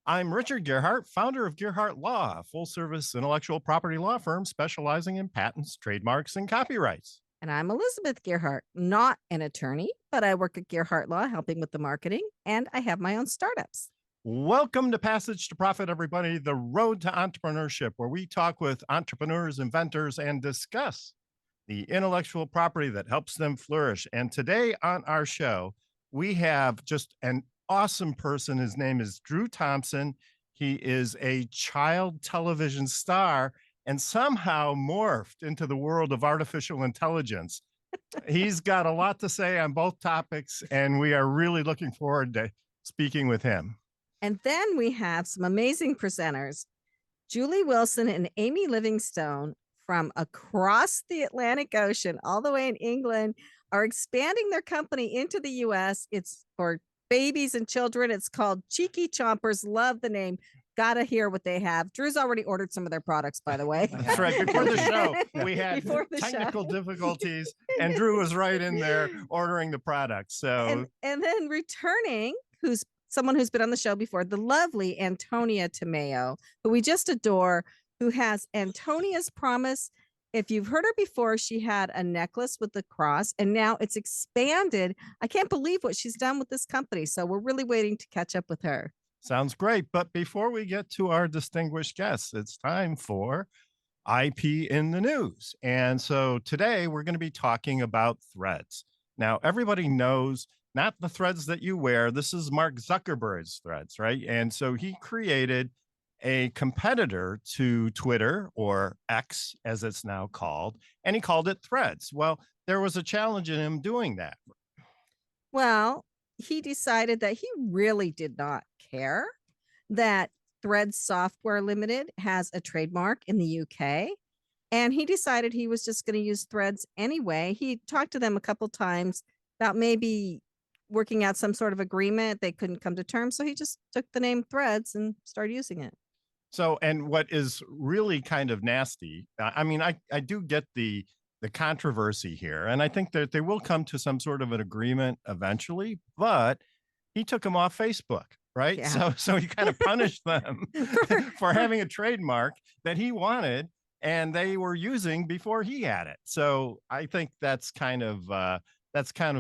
I'm Richard Gearhart, founder of Gearhart Law, a full service intellectual property law firm specializing in patents, trademarks, and copyrights. And I'm Elizabeth Gearhart, not an attorney, but I work at Gearhart Law helping with the marketing, and I have my own startups. Welcome to Passage to Profit, everybody, the road to entrepreneurship, where we talk with entrepreneurs, inventors, and discuss the intellectual property that helps them flourish. And today on our show, we have just an awesome person. His name is Drew Thompson. He is a child television star and somehow morphed into the world of artificial intelligence. He's got a lot to say on both topics, and we are really looking forward to speaking with him. And then we have some amazing presenters. Julie Wilson and Amy Livingstone from across the Atlantic Ocean, all the way in England, are expanding their company into the US. It's for babies and children. It's called Cheeky Chompers. Love the name. Gotta hear what they have. Drew's already ordered some of their products, by the way. That's right. Before the show, we had technical difficulties, and Drew was right in there ordering the products. So, and then returning, who's someone who's been on the show before, the lovely Antonia Tamao, who we just adore, who has Antonia's Promise. If you've heard her before, she had a necklace with the cross, and now it's expanded. I can't believe what she's done with this company. So we're really waiting to catch up with her. Sounds great. But before we get to our distinguished guests, it's time for IP in the news. And so today we're going to be talking about threads. Now, everybody knows not the threads that you wear. This is Mark Zuckerberg's threads, right? And so he created a competitor to Twitter, or X as it's now called, and he called it Threads. Well, there was a challenge in him doing that. Well, he decided that he really did not care that Threads Software Limited has a trademark in the UK. And he decided he was just going to use Threads anyway. He talked to them a couple times about maybe working out some sort of agreement. They couldn't come to terms. So he just took the name Threads and started using it. So, and what is really kind of nasty, I mean, I do get the controversy here, and I think that they will come to some sort of an agreement eventually, but he took them off Facebook, right? Yeah. So he kind of punished them for having a trademark that he wanted and they were using before he had it. So I think that's kind of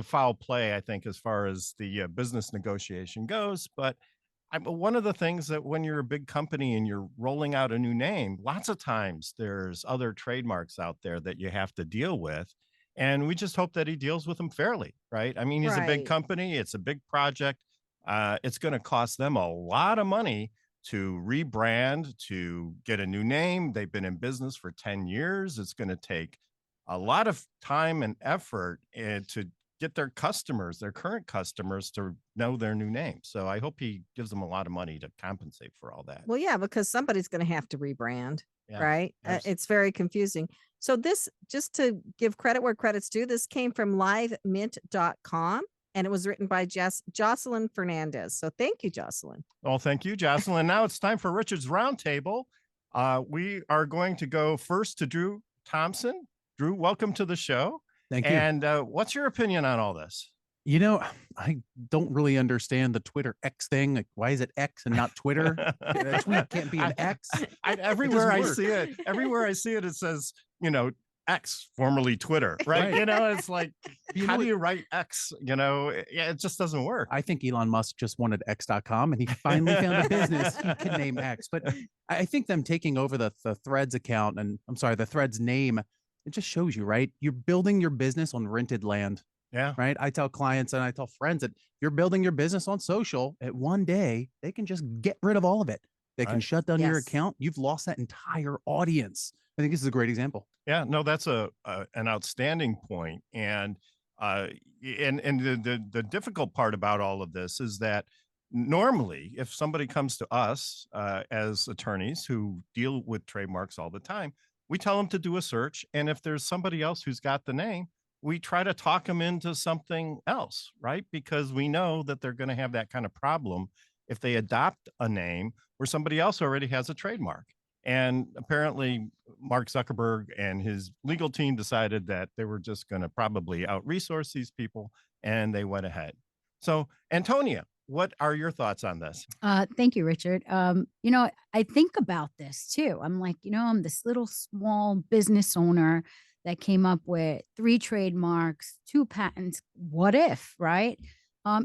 foul play, I think, as far as the business negotiation goes. But one of the things that when you're a big company and you're rolling out a new name, lots of times there's other trademarks out there that you have to deal with. And we just hope that he deals with them fairly, right? I mean, he's a big company. It's a big project. It's going to cost them a lot of money to rebrand, to get a new name. They've been in business for 10 years. It's going to take a lot of time and effort to get their customers, their current customers, to know their new name. So I hope he gives them a lot of money to compensate for all that. Well, yeah, because somebody's going to have to rebrand, right? It's very confusing. So this, just to give credit where credit's due, this came from livemint.com. And it was written by Jocelyn Fernandez. So thank you, Jocelyn. Well, thank you, Jocelyn. Now it's time for Richard's Roundtable. We are going to go first to Drew Thompson. Drew, welcome to the show. Thank you. And what's your opinion on all this? You know, I don't really understand the Twitter X thing. Like, why is it X and not Twitter? Tweet can't be an X. Everywhere I see it, it says, X, formerly Twitter, right? It's like, how do you write X? It just doesn't work. I think Elon Musk just wanted X.com and he finally found a business he could name X. But I think them taking over the Threads account, and I'm sorry, the Threads name, it just shows you, right? You're building your business on rented land. Yeah. Right. I tell clients and I tell friends that you're building your business on social. At one day, they can just get rid of all of it. They can shut down your account. You've lost that entire audience. I think this is a great example. Yeah, no, that's an outstanding point. And the difficult part about all of this is that normally, if somebody comes to us as attorneys who deal with trademarks all the time, we tell them to do a search. And if there's somebody else who's got the name, we try to talk them into something else, right? Because we know that they're going to have that kind of problem if they adopt a name where somebody else already has a trademark. And apparently Mark Zuckerberg and his legal team decided that they were just going to probably out-resource these people, and they went ahead. So, Antonia, what are your thoughts on this? Thank you, Richard. I think about this too. I'm like, I'm this little small business owner that came up with 3 trademarks, 2 patents. What if, right?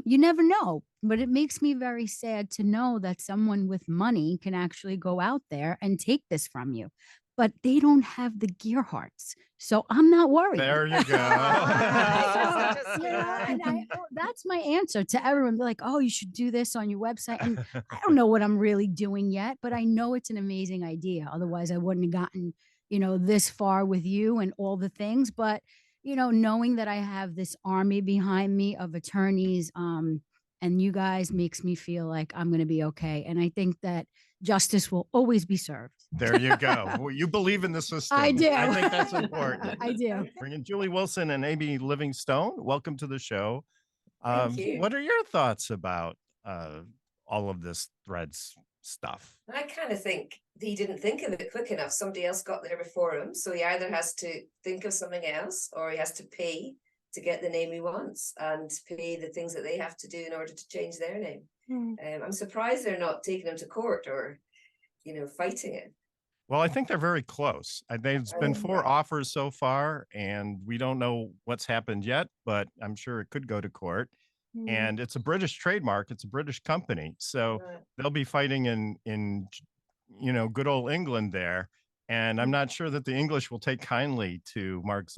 You never know, but it makes me very sad to know that someone with money can actually go out there and take this from you. But they don't have the Gearharts. So I'm not worried. There you go. That's my answer to everyone. Be like, oh, you should do this on your website. And I don't know what I'm really doing yet, but I know it's an amazing idea. Otherwise, I wouldn't have gotten, this far with you and all the things. But, knowing that I have this army behind me of attorneys, and you guys makes me feel like I'm going to be okay. And I think that justice will always be served. There you go. Well, you believe in the system. I do. I think that's important. I do. Bringing Julie Wilson and Amy Livingstone. Welcome to the show. Thank you. What are your thoughts about all of this Threads stuff? I kind of think he didn't think of it quick enough. Somebody else got there before him. So he either has to think of something else or he has to pay to get the name he wants and pay the things that they have to do in order to change their name. I'm surprised they're not taking him to court or, fighting it. Well, I think they're very close. There's been 4 offers so far, and we don't know what's happened yet, but I'm sure it could go to court. And it's a British trademark. It's a British company. So they'll be fighting in good old England there. And I'm not sure that the English will take kindly to Mark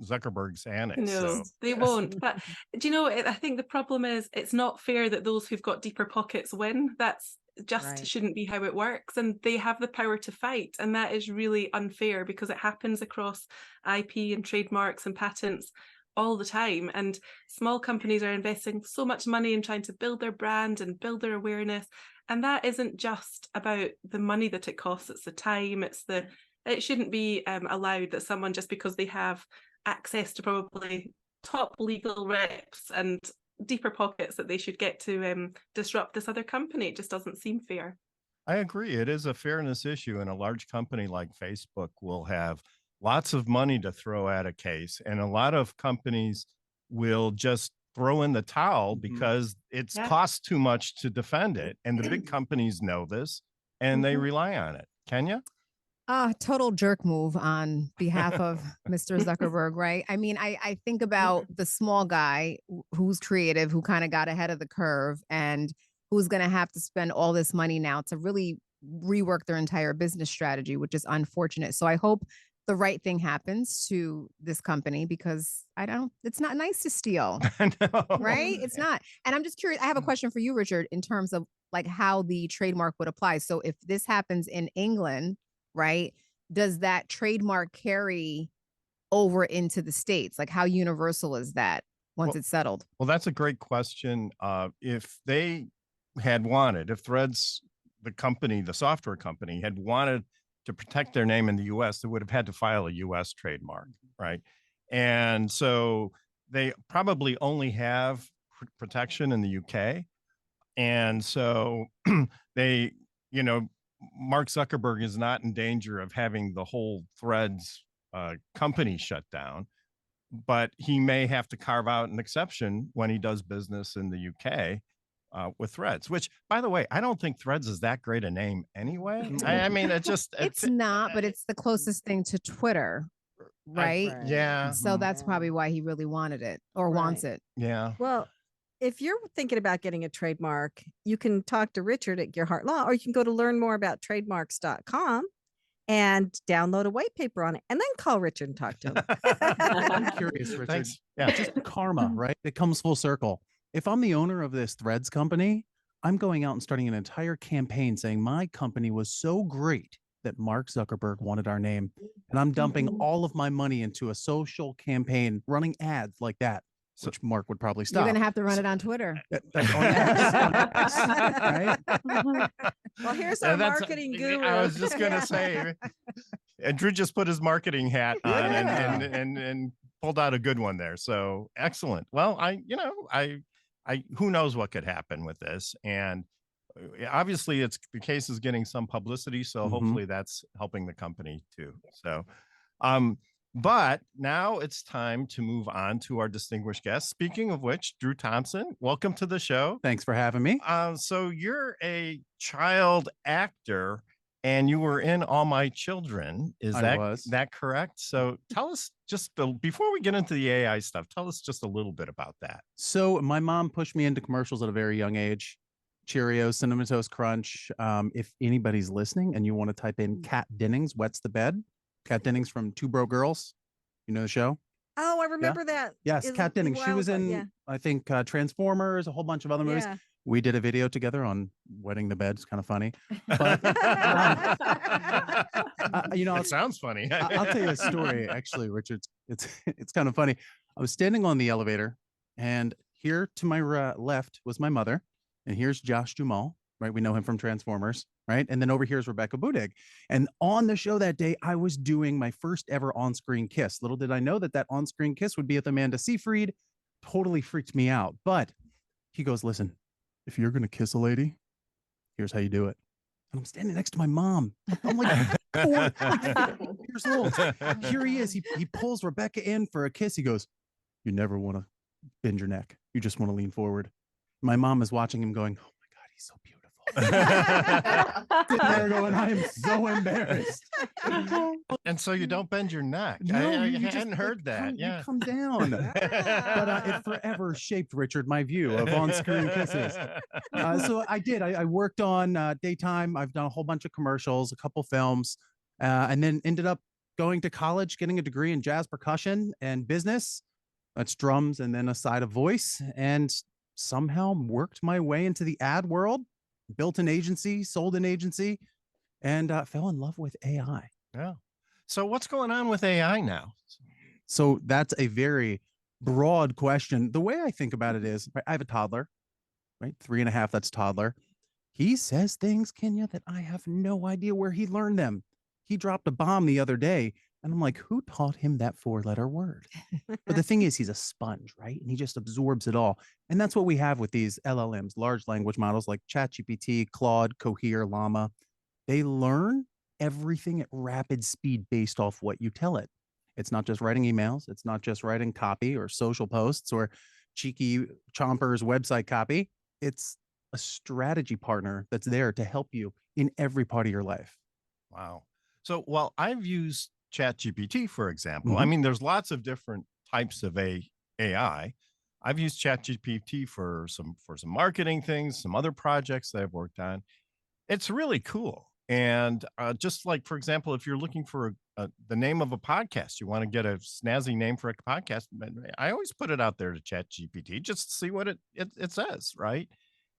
Zuckerberg's annex. No, they won't. But do you know, I think the problem is it's not fair that those who've got deeper pockets win. That's just shouldn't be how it works. And they have the power to fight. And that is really unfair because it happens across IP and trademarks and patents all the time. And small companies are investing so much money in trying to build their brand and build their awareness. And that isn't just about the money that it costs, it's the time, it shouldn't be allowed that someone, just because they have access to probably top legal reps and deeper pockets, that they should get to disrupt this other company. It just doesn't seem fair. I agree. It is a fairness issue, and a large company like Facebook will have lots of money to throw at a case, and a lot of companies will just throw in the towel because it's cost too much to defend it. And the big companies know this and they rely on it. Kenya? Total jerk move on behalf of Mr. Zuckerberg, right? I mean, I think about the small guy who's creative, who kind of got ahead of the curve and who's going to have to spend all this money now to really rework their entire business strategy, which is unfortunate. So I hope the right thing happens to this company, because it's not nice to steal, right? It's not. And I'm just curious. I have a question for you, Richard, in terms of like how the trademark would apply. So if this happens in England, right, does that trademark carry over into the States? Like, how universal is that once it's settled? Well, that's a great question. If they had wanted, if Threads, the company, the software company, had wanted to protect their name in the US, they would have had to file a US trademark, right? And so they probably only have protection in the UK. And so they, Mark Zuckerberg is not in danger of having the whole Threads company shut down, but he may have to carve out an exception when he does business in the UK with Threads, which, by the way, I don't think Threads is that great a name anyway. I mean, it's not, but it's the closest thing to Twitter, right? Yeah. So that's probably why he really wanted it or wants it. Yeah. Well, if you're thinking about getting a trademark, you can talk to Richard at Gearhart Law, or you can go to learn more about trademarks.com and download a white paper on it, and then call Richard and talk to him. I'm curious, Richard. Thanks. Yeah. Just karma, right? It comes full circle. If I'm the owner of this Threads company, I'm going out and starting an entire campaign saying my company was so great that Mark Zuckerberg wanted our name. And I'm dumping all of my money into a social campaign, running ads like that, which Mark would probably stop. You're going to have to run it on Twitter. Right? Well, here's our marketing guru. I was just going to say, and Drew just put his marketing hat on and pulled out a good one there. So excellent. Well, who knows what could happen with this. And obviously the case is getting some publicity. So hopefully that's helping the company too. So But now it's time to move on to our distinguished guest. Speaking of which, Drew Thompson, welcome to the show. Thanks for having me. So you're a child actor and you were in All My Children. Is that correct? So tell us before we get into the AI stuff, tell us just a little bit about that. So my mom pushed me into commercials at a very young age. Cheerios, Cinnamon Toast Crunch. If anybody's listening and you want to type in Kat Dennings, Wets the Bed. Kat Dennings from Two Broke Girls. You know the show? Oh, I remember that. Yes, Kat Dennings. She was in, I think, Transformers, a whole bunch of other movies. Yeah. We did a video together on wetting the bed. It's kind of funny. But, it sounds funny. I'll tell you a story, actually, Richard. It's kind of funny. I was standing on the elevator, and here to my left was my mother, and here's Josh Duhamel, right? We know him from Transformers, right? And then over here is Rebecca Budig. And on the show that day, I was doing my first ever on-screen kiss. Little did I know that on-screen kiss would be with Amanda Seyfried. Totally freaked me out. But he goes, listen, if you're going to kiss a lady, here's how you do it. And I'm standing next to my mom. I'm like 4 years old. Here he is. He pulls Rebecca in for a kiss. He goes, you never want to bend your neck. You just want to lean forward. My mom is watching him going, oh my God, he's so beautiful. Sitting there going, I am so embarrassed. And so you don't bend your neck. No, I you hadn't just, heard that. You come down. But it forever shaped, Richard, my view of on-screen kisses. So I did. I worked on daytime. I've done a whole bunch of commercials, a couple films, and then ended up going to college, getting a degree in jazz percussion and business. That's drums and then a side of voice. And somehow worked my way into the ad world, built an agency, sold an agency, and fell in love with AI. Yeah. So what's going on with AI now? So that's a very broad question. The way I think about it is, I have a toddler, right? 3.5, that's toddler. He says things, Kenya, that I have no idea where he learned them. He dropped a bomb the other day, and I'm like, who taught him that 4-letter word? But the thing is, he's a sponge, right? And he just absorbs it all. And that's what we have with these LLMs, large language models like ChatGPT, Claude, Cohere, Llama. They learn everything at rapid speed based off what you tell it. It's not just writing emails. It's not just writing copy or social posts or cheeky Chompers website copy. It's a strategy partner that's there to help you in every part of your life. Wow. So, well, I've used ChatGPT, for example. I mean, there's lots of different types of AI. I've used ChatGPT for some marketing things, some other projects that I've worked on. It's really cool. And just like, for example, if you're looking for the name of a podcast, you want to get a snazzy name for a podcast, I always put it out there to ChatGPT just to see what it says, right?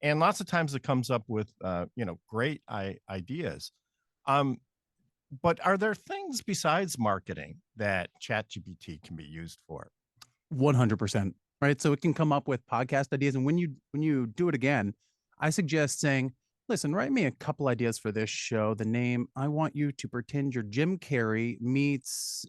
And lots of times it comes up with great ideas. But are there things besides marketing that ChatGPT can be used for? 100%, right? So it can come up with podcast ideas. And when you do it again, I suggest saying, listen, write me a couple ideas for this show. The name, I want you to pretend you're Jim Carrey meets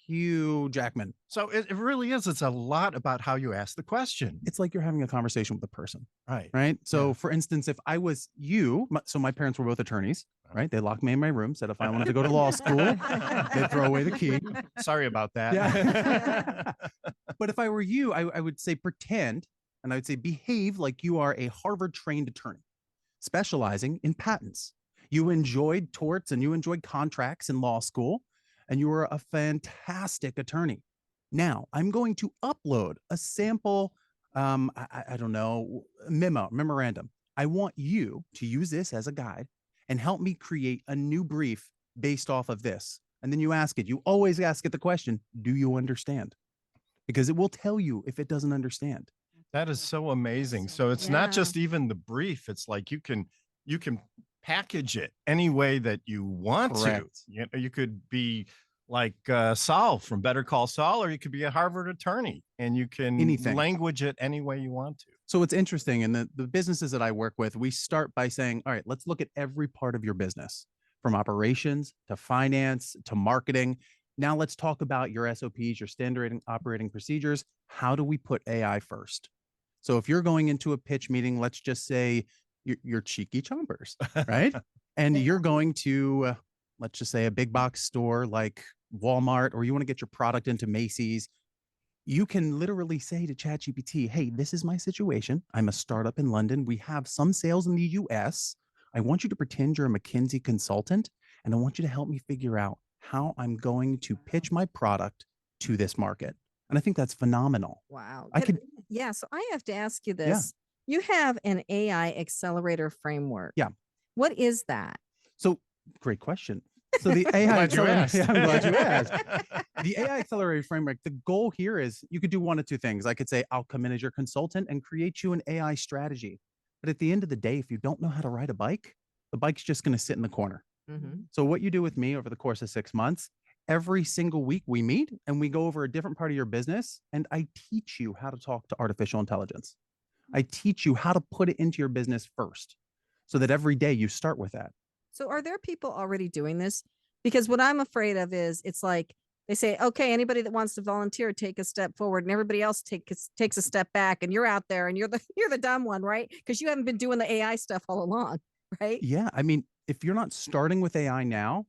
Hugh Jackman. So it really is. It's a lot about how you ask the question. It's like you're having a conversation with a person. Right. Right. So for instance, if I was you, so my parents were both attorneys, right? They locked me in my room, said if I wanted to go to law school, they'd throw away the key. Sorry about that. Yeah. But if I were you, I would say pretend, and I would say behave like you are a Harvard trained attorney specializing in patents. You enjoyed torts and you enjoyed contracts in law school, and you were a fantastic attorney. Now I'm going to upload a sample, I don't know, memorandum. I want you to use this as a guide and help me create a new brief based off of this. And then you ask it, you always ask it the question, do you understand? Because it will tell you if it doesn't understand. That is so amazing. So it's not just even the brief. It's like you can package it any way that you want to. You could be like Saul from Better Call Saul, or you could be a Harvard attorney, and you can language it any way you want to. So it's interesting. In the businesses that I work with, we start by saying, all right, let's look at every part of your business, from operations to finance to marketing. Now let's talk about your SOPs, your standard operating procedures. How do we put AI first? So if you're going into a pitch meeting, let's just say you're cheeky Chompers, right? And you're going to, let's just say a big box store like Walmart, or you want to get your product into Macy's, you can literally say to ChatGPT, hey, this is my situation. I'm a startup in London. We have some sales in the US. I want you to pretend you're a McKinsey consultant, and I want you to help me figure out how I'm going to pitch my product to this market. And I think that's phenomenal. Wow. Yeah. So I have to ask you Yeah. this. You have an AI accelerator framework. Yeah. What is that? So great question. So the AI Glad you asked. Yeah, I'm glad you asked. The AI accelerator framework, the goal here is you could do one of two things. I could say, I'll come in as your consultant and create you an AI strategy. But at the end of the day, if you don't know how to ride a bike, the bike's just going to sit in the corner. Mm-hmm. So what you do with me over the course of 6 months, every single week we meet and we go over a different part of your business, and I teach you how to talk to artificial intelligence. I teach you how to put it into your business first, so that every day you start with that. So are there people already doing this? Because what I'm afraid of is it's like they say, okay, anybody that wants to volunteer, take a step forward, and everybody else takes a step back, and you're out there and you're the dumb one, right? Because you haven't been doing the AI stuff all along, right? Yeah. I mean, if you're not starting with AI now,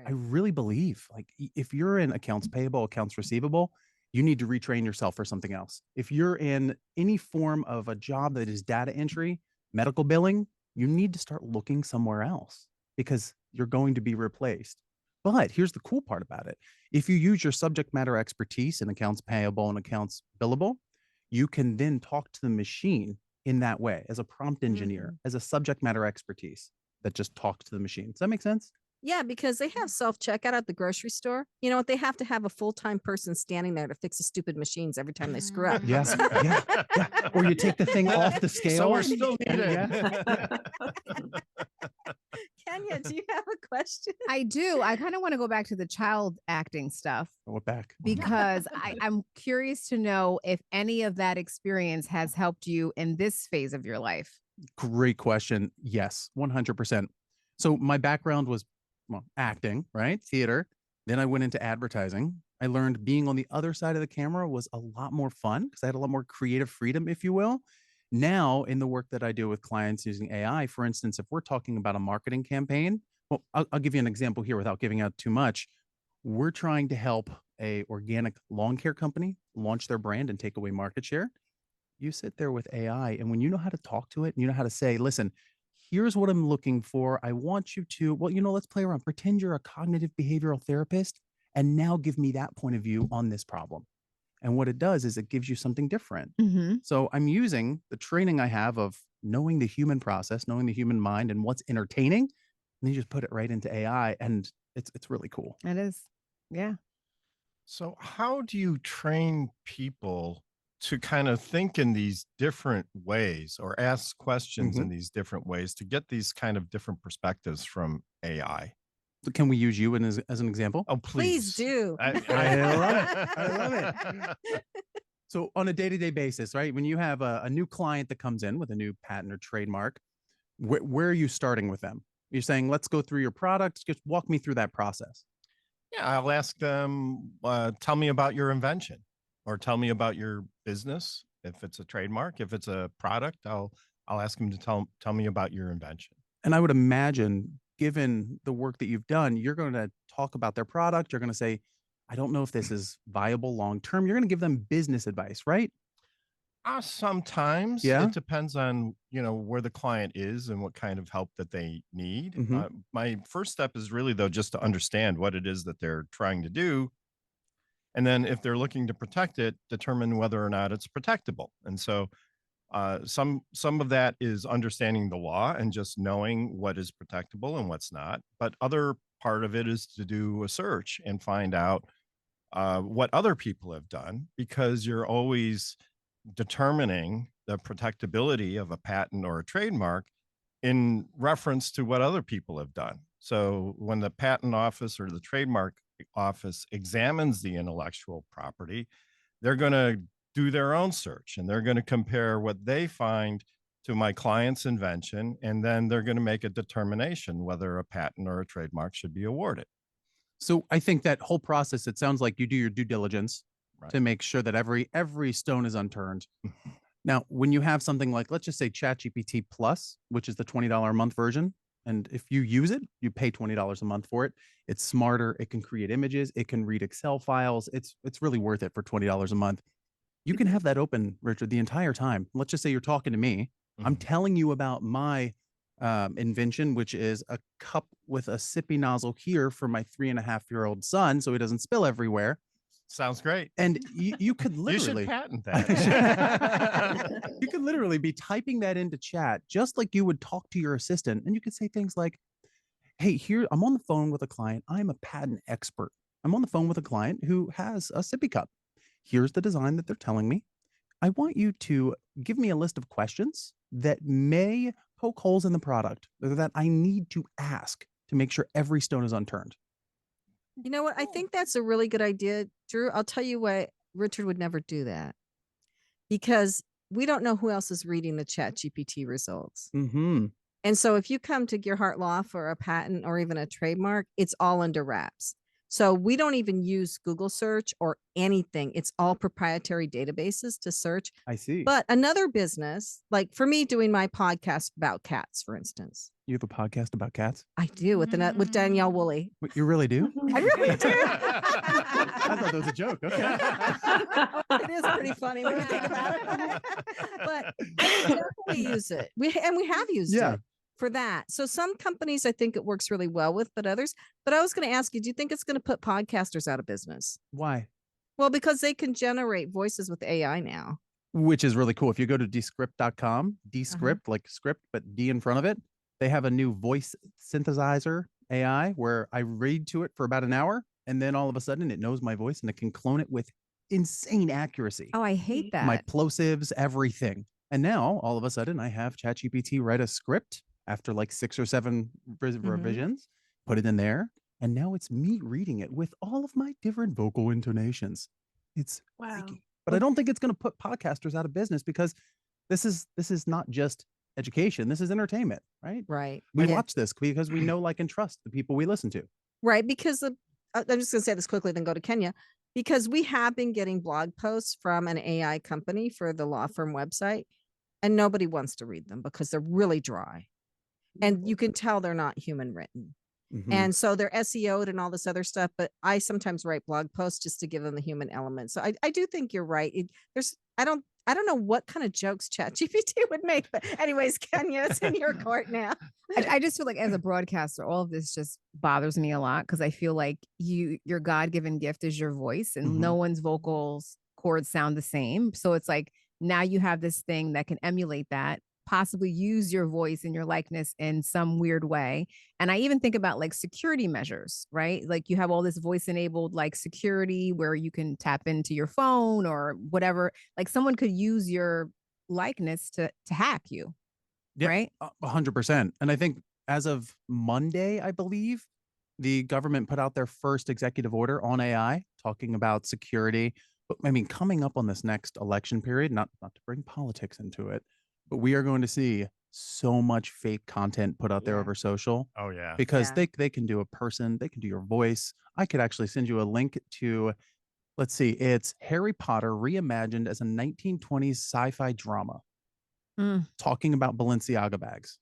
I really believe like if you're in accounts payable, accounts receivable, you need to retrain yourself for something else. If you're in any form of a job that is data entry, medical billing, you need to start looking somewhere else because you're going to be replaced. But here's the cool part about it. If you use your subject matter expertise in accounts payable and accounts billable, you can then talk to the machine in that way as a prompt engineer, as a subject matter expertise that just talks to the machine. Does that make sense? Yeah, because they have self-checkout at the grocery store. You know what? They have to have a full-time person standing there to fix the stupid machines every time they screw up. Yeah. Or you take the thing off the scale. So we're still needed. Kenya, do you have a question? I do. I kind of want to go back to the child acting stuff We're back. because I'm curious to know if any of that experience has helped you in this phase of your life. Great question. Yes, 100%. So my background was acting, right? Theater. Then I went into advertising. I learned being on the other side of the camera was a lot more fun because I had a lot more creative freedom, if you will. Now, in the work that I do with clients using AI, for instance, if we're talking about a marketing campaign, well, I'll give you an example here without giving out too much. We're trying to help a organic lawn care company launch their brand and take away market share. You sit there with AI, and when you know how to talk to it, and you know how to say, listen, here's what I'm looking for. I want you to, well, let's play around. Pretend you're a cognitive behavioral therapist, and now give me that point of view on this problem. And what it does is it gives you something different. So I'm using the training I have of knowing the human process, knowing the human mind and what's entertaining, and then you just put it right into AI, and it's really cool. It is. Yeah. So how do you train people to kind of think in these different ways or ask questions in these different ways to get these kind of different perspectives from AI? So can we use you as an example? Oh, Please do. I love it. I love it. So on a day-to-day basis, right? When you have a new client that comes in with a new patent or trademark, where are you starting with them? You're saying, let's go through your product. Just walk me through that process. Yeah, I'll ask them, tell me about your invention or tell me about your business. If it's a trademark, if it's a product, I'll ask them to tell me about your invention. And I would imagine, given the work that you've done, you're going to talk about their product. You're going to say, I don't know if this is viable long term. You're going to give them business advice, right? Sometimes it depends on, where the client is and what kind of help that they need. My first step is really, though, just to understand what it is that they're trying to do. And then if they're looking to protect it, determine whether or not it's protectable. And so some of that is understanding the law and just knowing what is protectable and what's not. But other part of it is to do a search and find out what other people have done, because you're always determining the protectability of a patent or a trademark in reference to what other people have done. So when the patent office or the trademark office examines the intellectual property, they're going to do their own search and they're going to compare what they find to my client's invention, and then they're going to make a determination whether a patent or a trademark should be awarded. So I think that whole process, it sounds like you do your due diligence to make sure that every stone is unturned. Now, when you have something like, let's just say ChatGPT Plus, which is the $20 a month version, And if you use it, you pay $20 a month for it. It's smarter. It can create images. It can read Excel files. It's really worth it for $20 a month. You can have that open, Richard, the entire time. Let's just say you're talking to me. I'm telling you about my invention, which is a cup with a sippy nozzle here for my 3.5-year-old son, so he doesn't spill everywhere. Sounds great. And you could literally you should patent that. you could literally be typing that into chat just like you would talk to your assistant, and you could say things like, hey, here I'm on the phone with a client. I'm a patent expert. I'm on the phone with a client who has a sippy cup. Here's the design that they're telling me. I want you to give me a list of questions that may poke holes in the product that I need to ask to make sure every stone is unturned. You know what? I think that's a really good idea, Drew. I'll tell you why Richard would never do that, because we don't know who else is reading the Chat GPT results. Mm-hmm. And so if you come to Gearhart Law for a patent or even a trademark, it's all under wraps. So we don't even use Google search or anything. It's all proprietary databases to search. I see. But another business, like for me doing my podcast about cats, for instance. You have a podcast about cats? I do with Danielle Woolley. You really do? I really do. I thought that was a joke. Okay. It is pretty funny when you think about it. But I would definitely use it. We have used it for that. So some companies I think it works really well with, but others. But I was going to ask you, do you think it's going to put podcasters out of business? Why? Well, because they can generate voices with AI now. Which is really cool. If you go to descript.com, descript, like script, but D in front of it, they have a new voice synthesizer AI where I read to it for about an hour, and then all of a sudden it knows my voice and it can clone it with insane accuracy. Oh, I hate that. My plosives, everything. And now all of a sudden I have ChatGPT write a script after like 6 or 7 revisions, put it in there, and now it's me reading it with all of my different vocal intonations. It's freaky. But I don't think it's going to put podcasters out of business, because this is not just education. This is entertainment, right? Right. We watch this because we know, like, and trust the people we listen to. Right. Because I'm just going to say this quickly, then go to Kenya, because we have been getting blog posts from an AI company for the law firm website, and nobody wants to read them because they're really dry. And you can tell they're not human written. And so they're SEO'd and all this other stuff. But I sometimes write blog posts just to give them the human element. So I do think you're right. I don't know what kind of jokes ChatGPT would make. But anyways, Kenya, it's in your court now. I just feel like as a broadcaster, all of this just bothers me a lot, because I feel like your God-given gift is your voice, and no one's vocals cords sound the same. So it's like now you have this thing that can emulate that, possibly use your voice and your likeness in some weird way. And I even think about like security measures, right? Like you have all this voice enabled like security where you can tap into your phone or whatever. Like someone could use your likeness to hack you, right? 100%. And I think as of Monday, I believe, the government put out their first executive order on AI talking about security. But I mean, coming up on this next election period, not to bring politics into it, but we are going to see so much fake content put out there over social. Oh, yeah. Because they can do a person, they can do your voice. I could actually send you a link to, let's see, it's Harry Potter reimagined as a 1920s sci-fi drama talking about Balenciaga bags.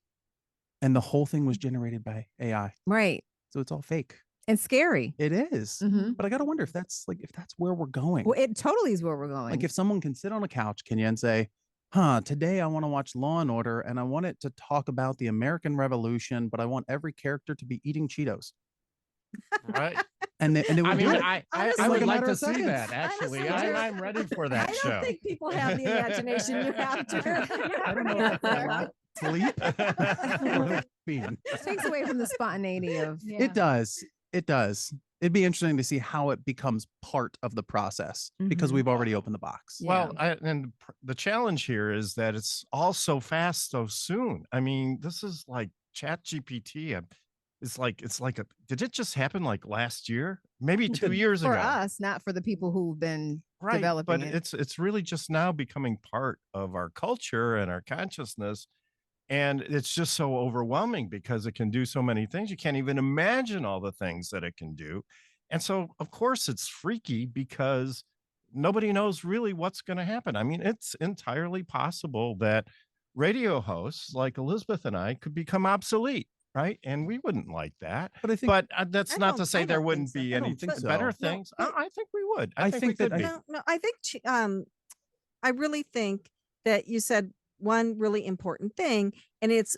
And the whole thing was generated by AI. Right. So it's all fake. And scary. It is. But I got to wonder if that's where we're going. Well, it totally is where we're going. Like if someone can sit on a couch, Kenya, and say, today I want to watch Law and Order, and I want it to talk about the American Revolution, but I want every character to be eating Cheetos. Right. And it would do it. I would like to see seconds. that, actually. Honestly, Drew, I'm ready for that I show. don't think people have the imagination you have, Drew. I don't know if I want sleep or being. It takes away from the spontaneity of It does. It does. It'd be interesting to see how it becomes part of the process, because we've already opened the box. Well, and the challenge here is that it's all so fast, so soon. I mean, this is like Chat GPT. It's like did it just happen like last year? Maybe 2 years for ago. us, not for the people who've been Right, developing but it. it's really just now becoming part of our culture and our consciousness. And it's just so overwhelming because it can do so many things. You can't even imagine all the things that it can do. And so, of course, it's freaky because nobody knows really what's going to happen. I mean, it's entirely possible that radio hosts like Elizabeth and I could become obsolete. right? And we wouldn't like that. But I think But that's I not to don't- say I there don't think wouldn't so. be I don't anything think so. better No, things. but- I think we would. I I think think we that could be. No, I think I really think that you said one really important thing, and it's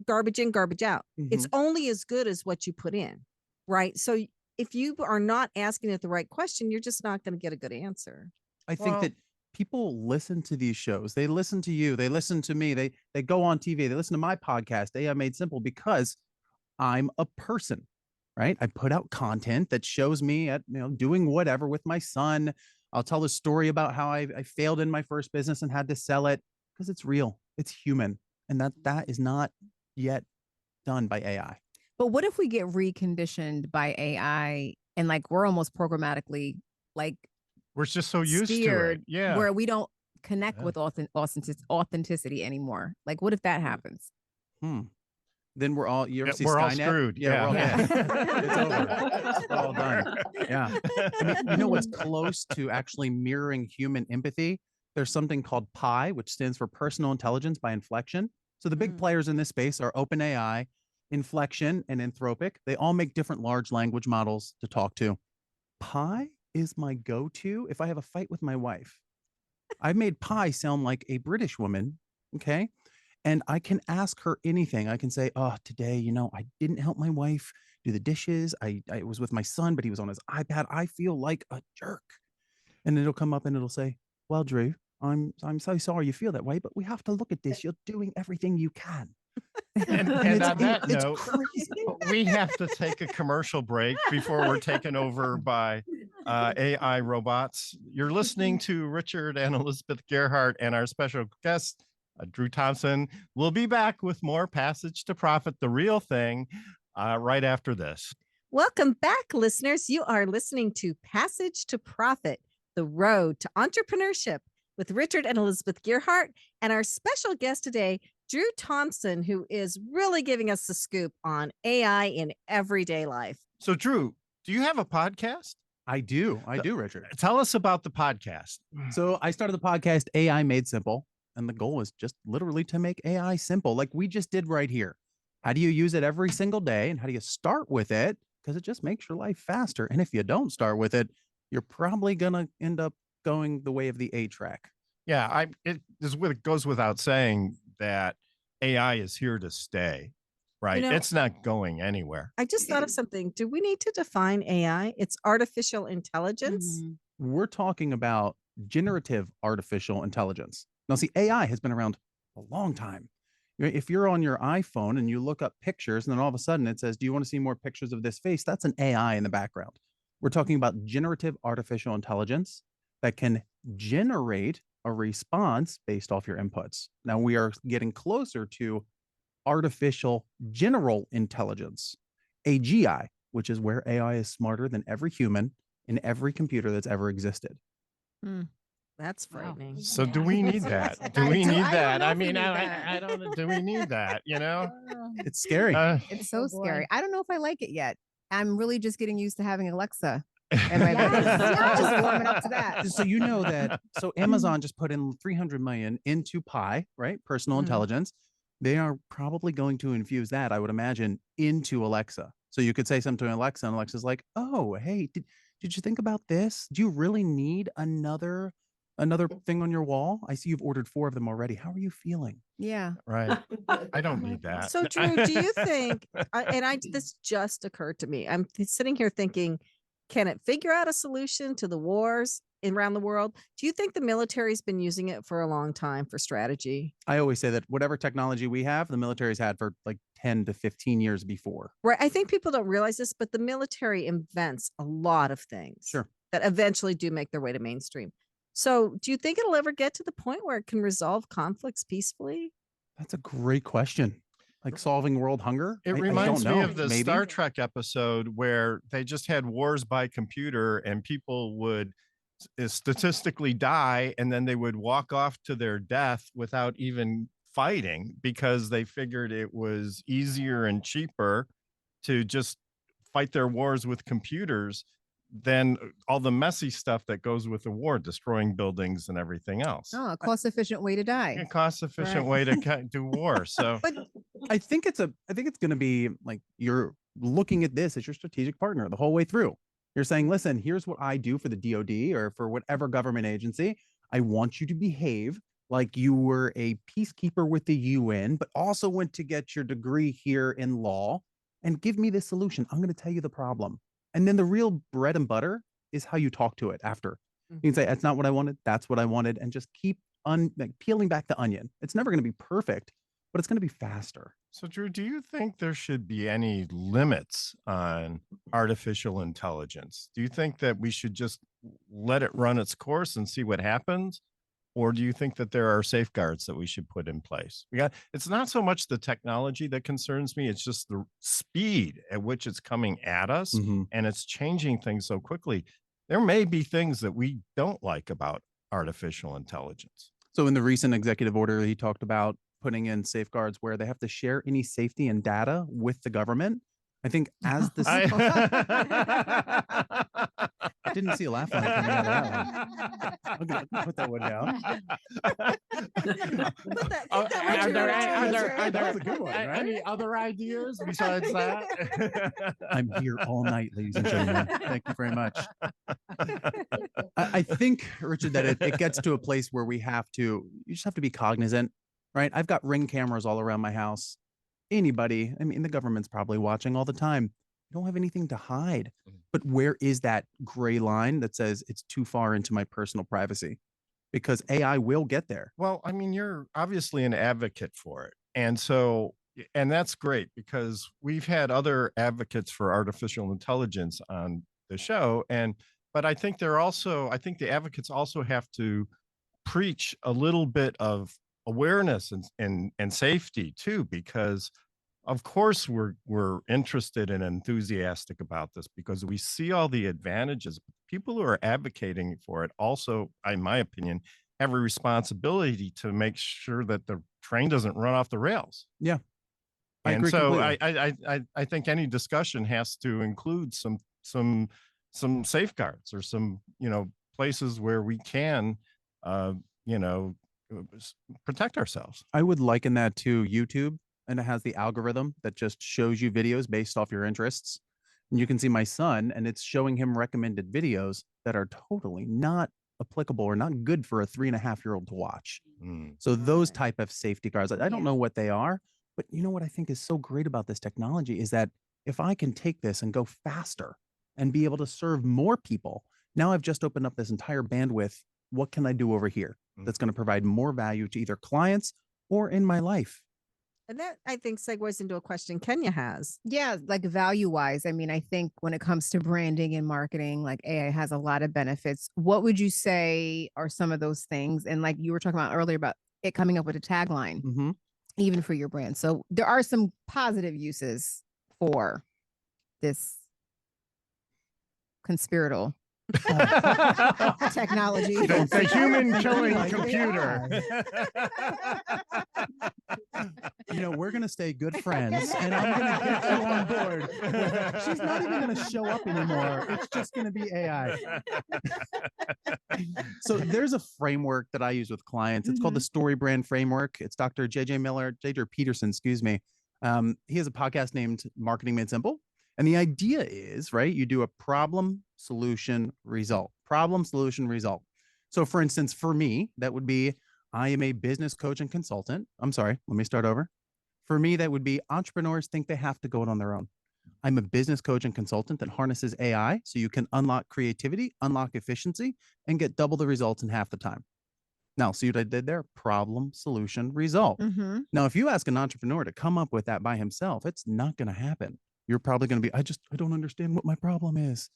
garbage in, garbage out. It's only as good as what you put in, right? So if you are not asking it the right question, you're just not going to get a good answer. I think Well- that people listen to these shows. They listen to you. They listen to me. They go on TV. They listen to my podcast, AI Made Simple, because I'm a person, right? I put out content that shows me at doing whatever with my son. I'll tell a story about how I failed in my first business and had to sell it because it's real. It's human, and that is not yet done by AI. But what if we get reconditioned by AI and like we're almost programmatically like We're just so used to it. steered Yeah. where we don't connect Yeah. with authenticity anymore? Like, what if that happens? Then we're all you ever see We're all Skynet? screwed. Yeah, we're all Yeah. it's over. We're all done. Yeah. I mean, you know what's close to actually mirroring human empathy? There's something called PI, which stands for Personal Intelligence by Inflection. So the big players in this space are OpenAI, Inflection, and Anthropic. They all make different large language models to talk to. Pi is my go-to if I have a fight with my wife. I made Pi sound like a British woman, okay? And I can ask her anything. I can say, "Oh, today, I didn't help my wife do the dishes. I was with my son, but he was on his iPad. I feel like a jerk." And it'll come up and it'll say, "Well, Drew, I'm so sorry you feel that way, but we have to look at this. You're doing everything you can." And it's- on that it's note, crazy. we have to take a commercial break before we're taken over by AI robots. You're listening to Richard and Elizabeth Gearhart and our special guest, Drew Thompson. We'll be back with more Passage to Profit, the real thing, right after this. Welcome back, listeners. You are listening to Passage to Profit, the road to entrepreneurship with Richard and Elizabeth Gearhart, and our special guest today, Drew Thompson, who is really giving us the scoop on AI in everyday life. So, Drew, do you have a podcast? I do, Richard. Tell us about the podcast. So I started the podcast AI Made Simple, and the goal is just literally to make AI simple, like we just did right here. How do you use it every single day, and how do you start with it? Because it just makes your life faster. And if you don't start with it, you're probably gonna end up going the way of the A track. Yeah, it goes without saying that AI is here to stay, right? It's not going anywhere. I just thought of something. Do we need to define AI? It's artificial intelligence. We're talking about generative artificial intelligence. Now, see, AI has been around a long time. If you're on your iPhone and you look up pictures and then all of a sudden it says, "Do you want to see more pictures of this face?" That's an AI in the background. We're talking about generative artificial intelligence that can generate a response based off your inputs. Now we are getting closer to artificial general intelligence, AGI, which is where AI is smarter than every human in every computer that's ever existed. That's frightening. So do we need that? Do we need that? I mean, I don't. Do we need that? It's scary. It's so boy. scary. I don't know if I like it yet. I'm really just getting used to having Alexa. Yes. And I'm just warming up to that. So you know that. So Amazon just put in 300 million into Pi, right? Personal intelligence. They are probably going to infuse that, I would imagine, into Alexa. So you could say something to Alexa, and Alexa's like, "Oh, hey, did you think about this? Do you really need another thing on your wall? I see you've ordered 4 of them already. How are you feeling?" Yeah. Right. I don't need that. So, Drew, do you think, this just occurred to me. I'm sitting here thinking, can it figure out a solution to the wars around the world? Do you think the military's been using it for a long time for strategy? I always say that whatever technology we have, the military's had for like 10 to 15 years before. Right. I think people don't realize this, but the military invents a lot of things that eventually do make their way to mainstream. So do you think it'll ever get to the point where it can resolve conflicts peacefully? That's a great question. Like solving world hunger? It I reminds don't me know. of the Maybe. Star Trek episode where they just had wars by computer and people would statistically die, and then they would walk off to their death without even fighting because they figured it was easier and cheaper to just fight their wars with computers than all the messy stuff that goes with the war, destroying buildings and everything else. Oh, a cost-efficient way to A die. cost-efficient Right. way to do war. So But I think it's going to be like you're looking at this as your strategic partner the whole way through. You're saying, listen, here's what I do for the DoD or for whatever government agency. I want you to behave like you were a peacekeeper with the UN, but also went to get your degree here in law and give me this solution. I'm going to tell you the problem. And then the real bread and butter is how you talk to it after. You can say, that's not what I wanted. That's what I wanted. And just keep peeling back the onion. It's never going to be perfect, but it's going to be faster. So, Drew, do you think there should be any limits on artificial intelligence? Do you think that we should just let it run its course and see what happens? Or do you think that there are safeguards that we should put in place? It's not so much the technology that concerns me. It's just the speed at which it's coming at us and it's changing things so quickly. There may be things that we don't like about artificial intelligence. So in the recent executive order, he talked about putting in safeguards where they have to share any safety and data with the government. I think as the I didn't see a laugh line coming out of that one. I'm gonna put that one down. That's a good one, right? Any other ideas besides that? I'm here all night, ladies and gentlemen. Thank you very much. I think, Richard, that it gets to a place where you just have to be cognizant, right? I've got Ring cameras all around my house. Anybody, I mean, the government's probably watching all the time. You don't have anything to hide. But where is that gray line that says it's too far into my personal privacy? Because AI will get there. Well, I mean, you're obviously an advocate for it. And that's great because we've had other advocates for artificial intelligence on the show. But I think I think the advocates also have to preach a little bit of awareness and safety too, because of course we're interested and enthusiastic about this because we see all the advantages. People who are advocating for it also, in my opinion, have a responsibility to make sure that the train doesn't run off the rails. Yeah. I And agree so completely. I think any discussion has to include some safeguards or some, places where we can, protect ourselves. I would liken that to YouTube, and it has the algorithm that just shows you videos based off your interests. And you can see my son, and it's showing him recommended videos that are totally not applicable or not good for a 3.5-year-old to watch. So those type of safety guards, I don't know what they are, but you know what I think is so great about this technology is that if I can take this and go faster and be able to serve more people, now I've just opened up this entire bandwidth. What can I do over here that's going to provide more value to either clients or in my life? And that, I think, segues into a question Kenya has. Yeah, like value-wise, I mean, I think when it comes to branding and marketing, like AI has a lot of benefits. What would you say are some of those things? And like you were talking about earlier about it coming up with a tagline, even for your brand. So there are some positive uses for this conspiratorial technology. The human killing computer. We're going to stay good friends and I'm going to get you on board. She's not even going to show up anymore. It's just going to be AI. So there's a framework that I use with clients. It's called the Story Brand Framework. It's Dr. J.J. Peterson, excuse me. He has a podcast named Marketing Made Simple. And the idea is, right, you do a problem, solution, result. Problem, solution, result. So for instance, for me, that would be, I am a business coach and consultant. I'm sorry, let me start over. For me, that would be entrepreneurs think they have to go it on their own. I'm a business coach and consultant that harnesses AI so you can unlock creativity, unlock efficiency, and get double the results in half the time. Now, see what I did there? Problem, solution, result. Now, if you ask an entrepreneur to come up with that by himself, it's not going to happen. You're probably going to be, I don't understand what my problem is,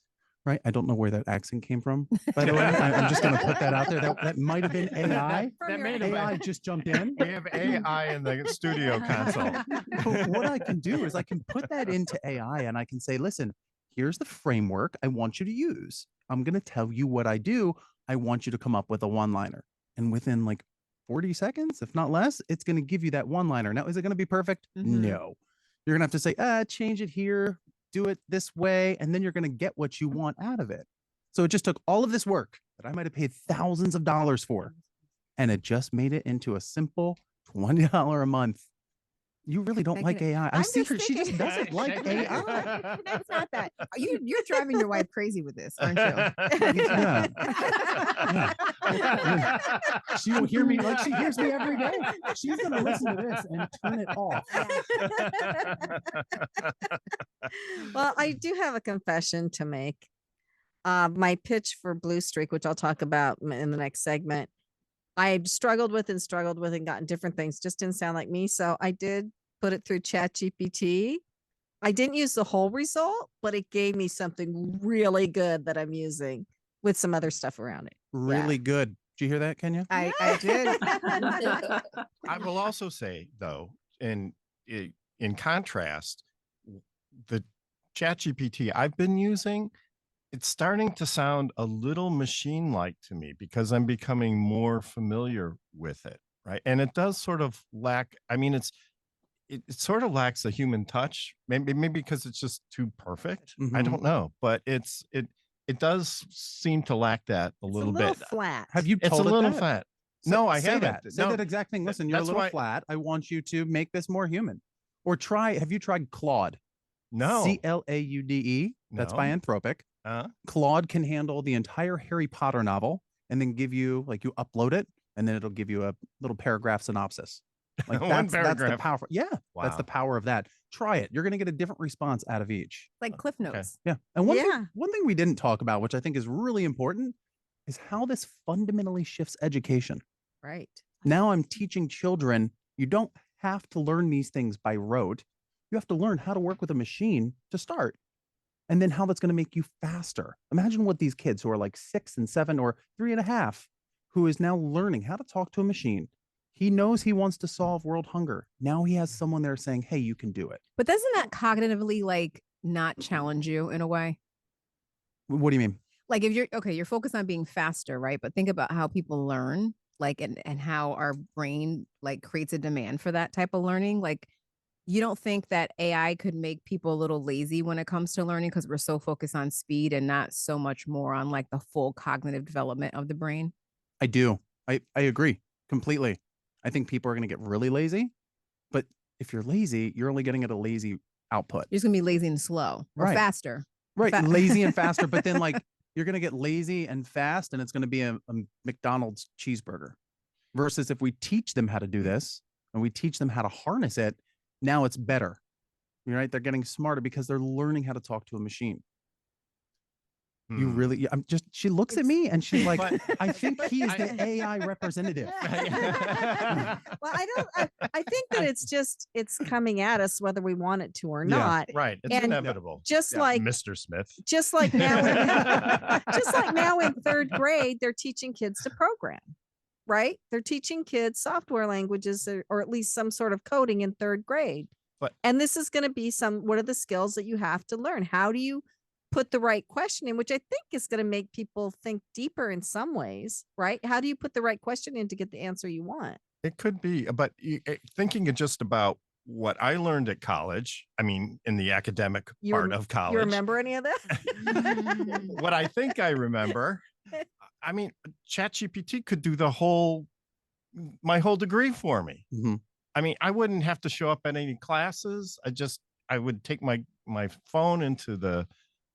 right? I don't know where that accent came from, by the way. I'm just going to put that out there. That might have been AI. AI just jumped in. We have AI in the studio console. But what I can do is I can put that into AI and I can say, listen, here's the framework I want you to use. I'm going to tell you what I do. I want you to come up with a one-liner. And within like 40 seconds, if not less, it's going to give you that one-liner. Now, is it going to be perfect? No. You're going to have to say, change it here do it this way, and then you're going to get what you want out of it. So it just took all of this work that I might have paid thousands of dollars for, and it just made it into a simple $20 a month. You really don't like AI. I see her. She just doesn't like AI. That's not that. You're driving your wife crazy with this, aren't you? Yeah. She will hear me like she hears me every day. She's going to listen to this and turn it off. Well, I do have a confession to make. My pitch for Blue Streak, which I'll talk about in the next segment, I struggled with and gotten different things. Just didn't sound like me. So I did put it through ChatGPT. I didn't use the whole result, but it gave me something really good that I'm using with some other stuff around it. Really good. Did you hear that, Kenya? I did. I will also say, though, in contrast, the ChatGPT I've been using, it's starting to sound a little machine-like to me because I'm becoming more familiar with it, right? And it does sort of lack, I mean, it sort of lacks a human touch, maybe because it's just too perfect. I don't know, but it does seem to lack that a little bit. Flat. Have you It's a told it little that? flat. No, I Say haven't. that. Say that exact thing. Listen, you're a that's little why- flat. I want you to make this more human. Or have you tried Claude? No. Claude. That's by Anthropic. Claude can handle the entire Harry Potter novel and then give you, like, you upload it and then it'll give you a little paragraph synopsis. Like One that's the paragraph. powerful. Yeah, that's the Wow. power of that. Try it. You're going to get a different response out of each. Like Cliff Notes. Yeah. And one Yeah. thing we didn't talk about, which I think is really important, is how this fundamentally shifts education. Right. Now I'm teaching children, you don't have to learn these things by rote. You have to learn how to work with a machine to start. And then how that's going to make you faster. Imagine what these kids who are like 6 and 7 or 3.5, who is now learning how to talk to a machine. He knows he wants to solve world hunger. Now he has someone there saying, hey, you can do it. But doesn't that cognitively like not challenge you in a way? What do you mean? Like if you're focused on being faster, right? But think about how people learn, like, and how our brain like creates a demand for that type of learning. Like, you don't think that AI could make people a little lazy when it comes to learning because we're so focused on speed and not so much more on like the full cognitive development of the brain? I do. I agree completely. I think people are going to get really lazy. But if you're lazy, you're only getting at a lazy output. You're just going to be lazy and slow or Right. faster. Right. Lazy and faster. But then like you're going to get lazy and fast and it's going to be a McDonald's cheeseburger. Versus if we teach them how to do this and we teach them how to harness it, now it's better. You're right. They're getting smarter because they're learning how to talk to a machine. You really, she looks at me and she's like, I think he's the AI representative. Well, I think that it's coming at us whether we want it to or not. Right. It's And inevitable. Just like Mr. Smith. just like now in third grade, they're teaching kids to program, right? They're teaching kids software languages or at least some sort of coding in third grade. And this is going to be what are the skills that you have to learn? How do you put the right question in, which I think is going to make people think deeper in some ways, right? How do you put the right question in to get the answer you want? It could be, but thinking just about what I learned at college, I mean, in the academic part of college. You remember any of that? What I think I remember, I mean, ChatGPT could do my whole degree for me. Mm-hmm. I mean, I wouldn't have to show up at any classes. I would take my phone into the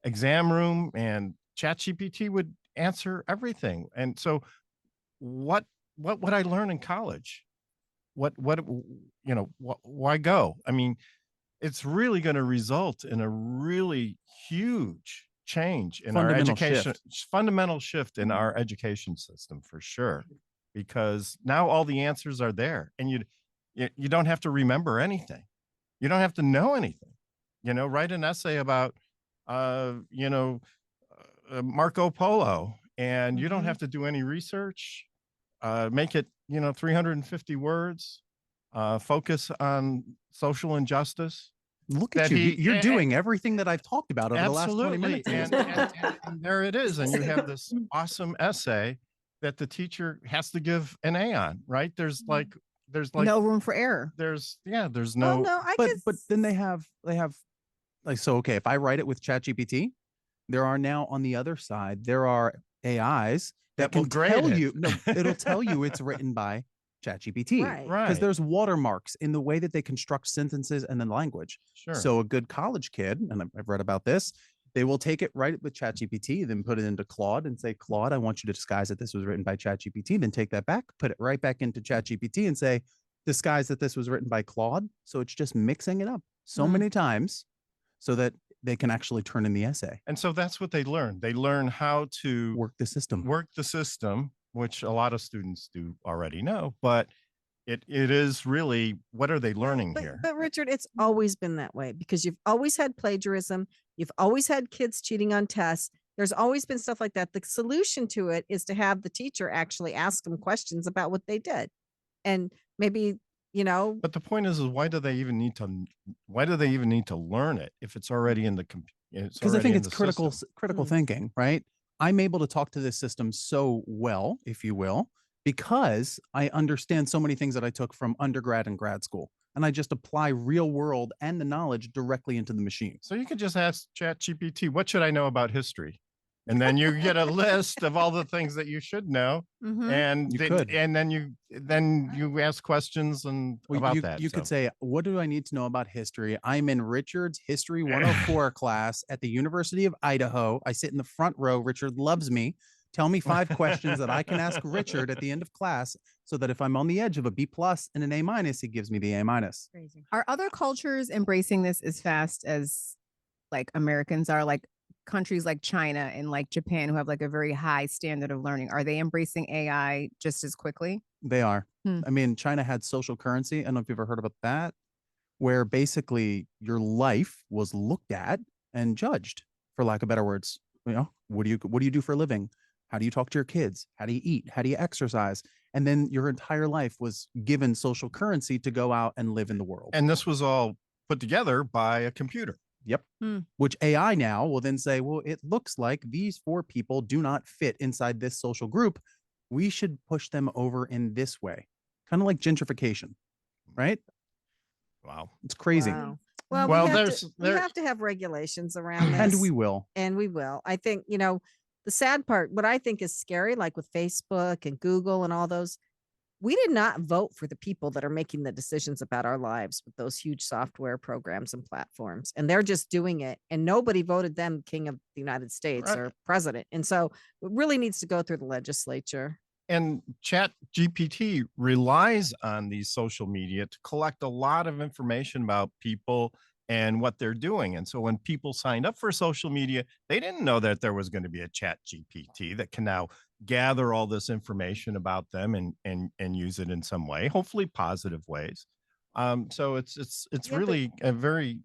exam room and ChatGPT would answer everything. And so what would I learn in college? Why go? I mean, it's really going to result in a really huge change in our education, fundamental shift in our education system for sure, because now all the answers are there and you don't have to remember anything. You don't have to know anything, write an essay about Marco Polo, and you don't have to do any research. Make it, 350 words. Focus on social injustice. Look at you. You're doing everything that I've talked about over the last 20 minutes. And there it is. And you have this awesome essay that the teacher has to give an A on, right? There's no room for error. There's no. Well, no, but then they have Like, so, okay, if I write it with ChatGPT, there are now on the other side, there are AIs that can will grade tell it. you, no, it'll tell you it's written by ChatGPT. Right. Because Right. there's watermarks in the way that they construct sentences and then language. Sure. So a good college kid, and I've read about this, they will take it, write it with ChatGPT, then put it into Claude and say, Claude, I want you to disguise that this was written by ChatGPT. Then take that back, put it right back into ChatGPT and say, disguise that this was written by Claude. So it's just mixing it up so Mm. many times so that they can actually turn in the essay, And so that's what they learn. They learn how to work the system. which a lot of students do already know, but it is really, what are they learning but, here? But Richard, it's always been that way because you've always had plagiarism. You've always had kids cheating on tests. There's always been stuff like that. The solution to it is to have the teacher actually ask them questions about what they did. And maybe, But the point is why do they even need to learn it if it's already in the Because I think it's critical Mm. thinking, right? I'm able to talk to this system so well, if you will, because I understand so many things that I took from undergrad and grad school. And I just apply real world and the knowledge directly into the machine. So you could just ask ChatGPT, what should I know about history? And then you get a list of all the things that you should know. Mhm. And You then- could. and then you ask questions about you, that. You could say, what do I need to know about history? I'm in Richard's History 104 class at the University of Idaho. I sit in the front row. Richard loves me. Tell me 5 questions that I can ask Richard at the end of class so that if I'm on the edge of a B+ and an A-, he gives me the A-. Crazy. Are other cultures embracing this as fast as like Americans are? Like countries like China and like Japan, who have like a very high standard of learning, are they embracing AI just as quickly? They are. Hmm. I mean, China had social currency. I don't know if you've ever heard about that, where basically your life was looked at and judged, for lack of better words. What do you do for a living? How do you talk to your kids? How do you eat? How do you exercise? And then your entire life was given social currency to go out and live in the world. And this was all put together by a computer. Yep. Which AI now will then say, well, it looks like these 4 people do not fit inside this social group. We should push them over in this way. Kind of like gentrification, right? Wow. It's crazy. Wow. Well, Well, we there's- have to have regulations around this. And we will. And we will. I think, the sad part, what I think is scary, like with Facebook and Google and all those, we did not vote for the people that are making the decisions about our lives with those huge software programs and platforms. And they're just doing it. And nobody voted them king of the United States Right. or president. And so it really needs to go through the legislature. And ChatGPT relies on these social media to collect a lot of information about people and what they're doing. And so when people signed up for social media, they didn't know that there was going to be a ChatGPT that can now gather all this information about them and use it in some way, hopefully positive ways. So it's Yeah, really a very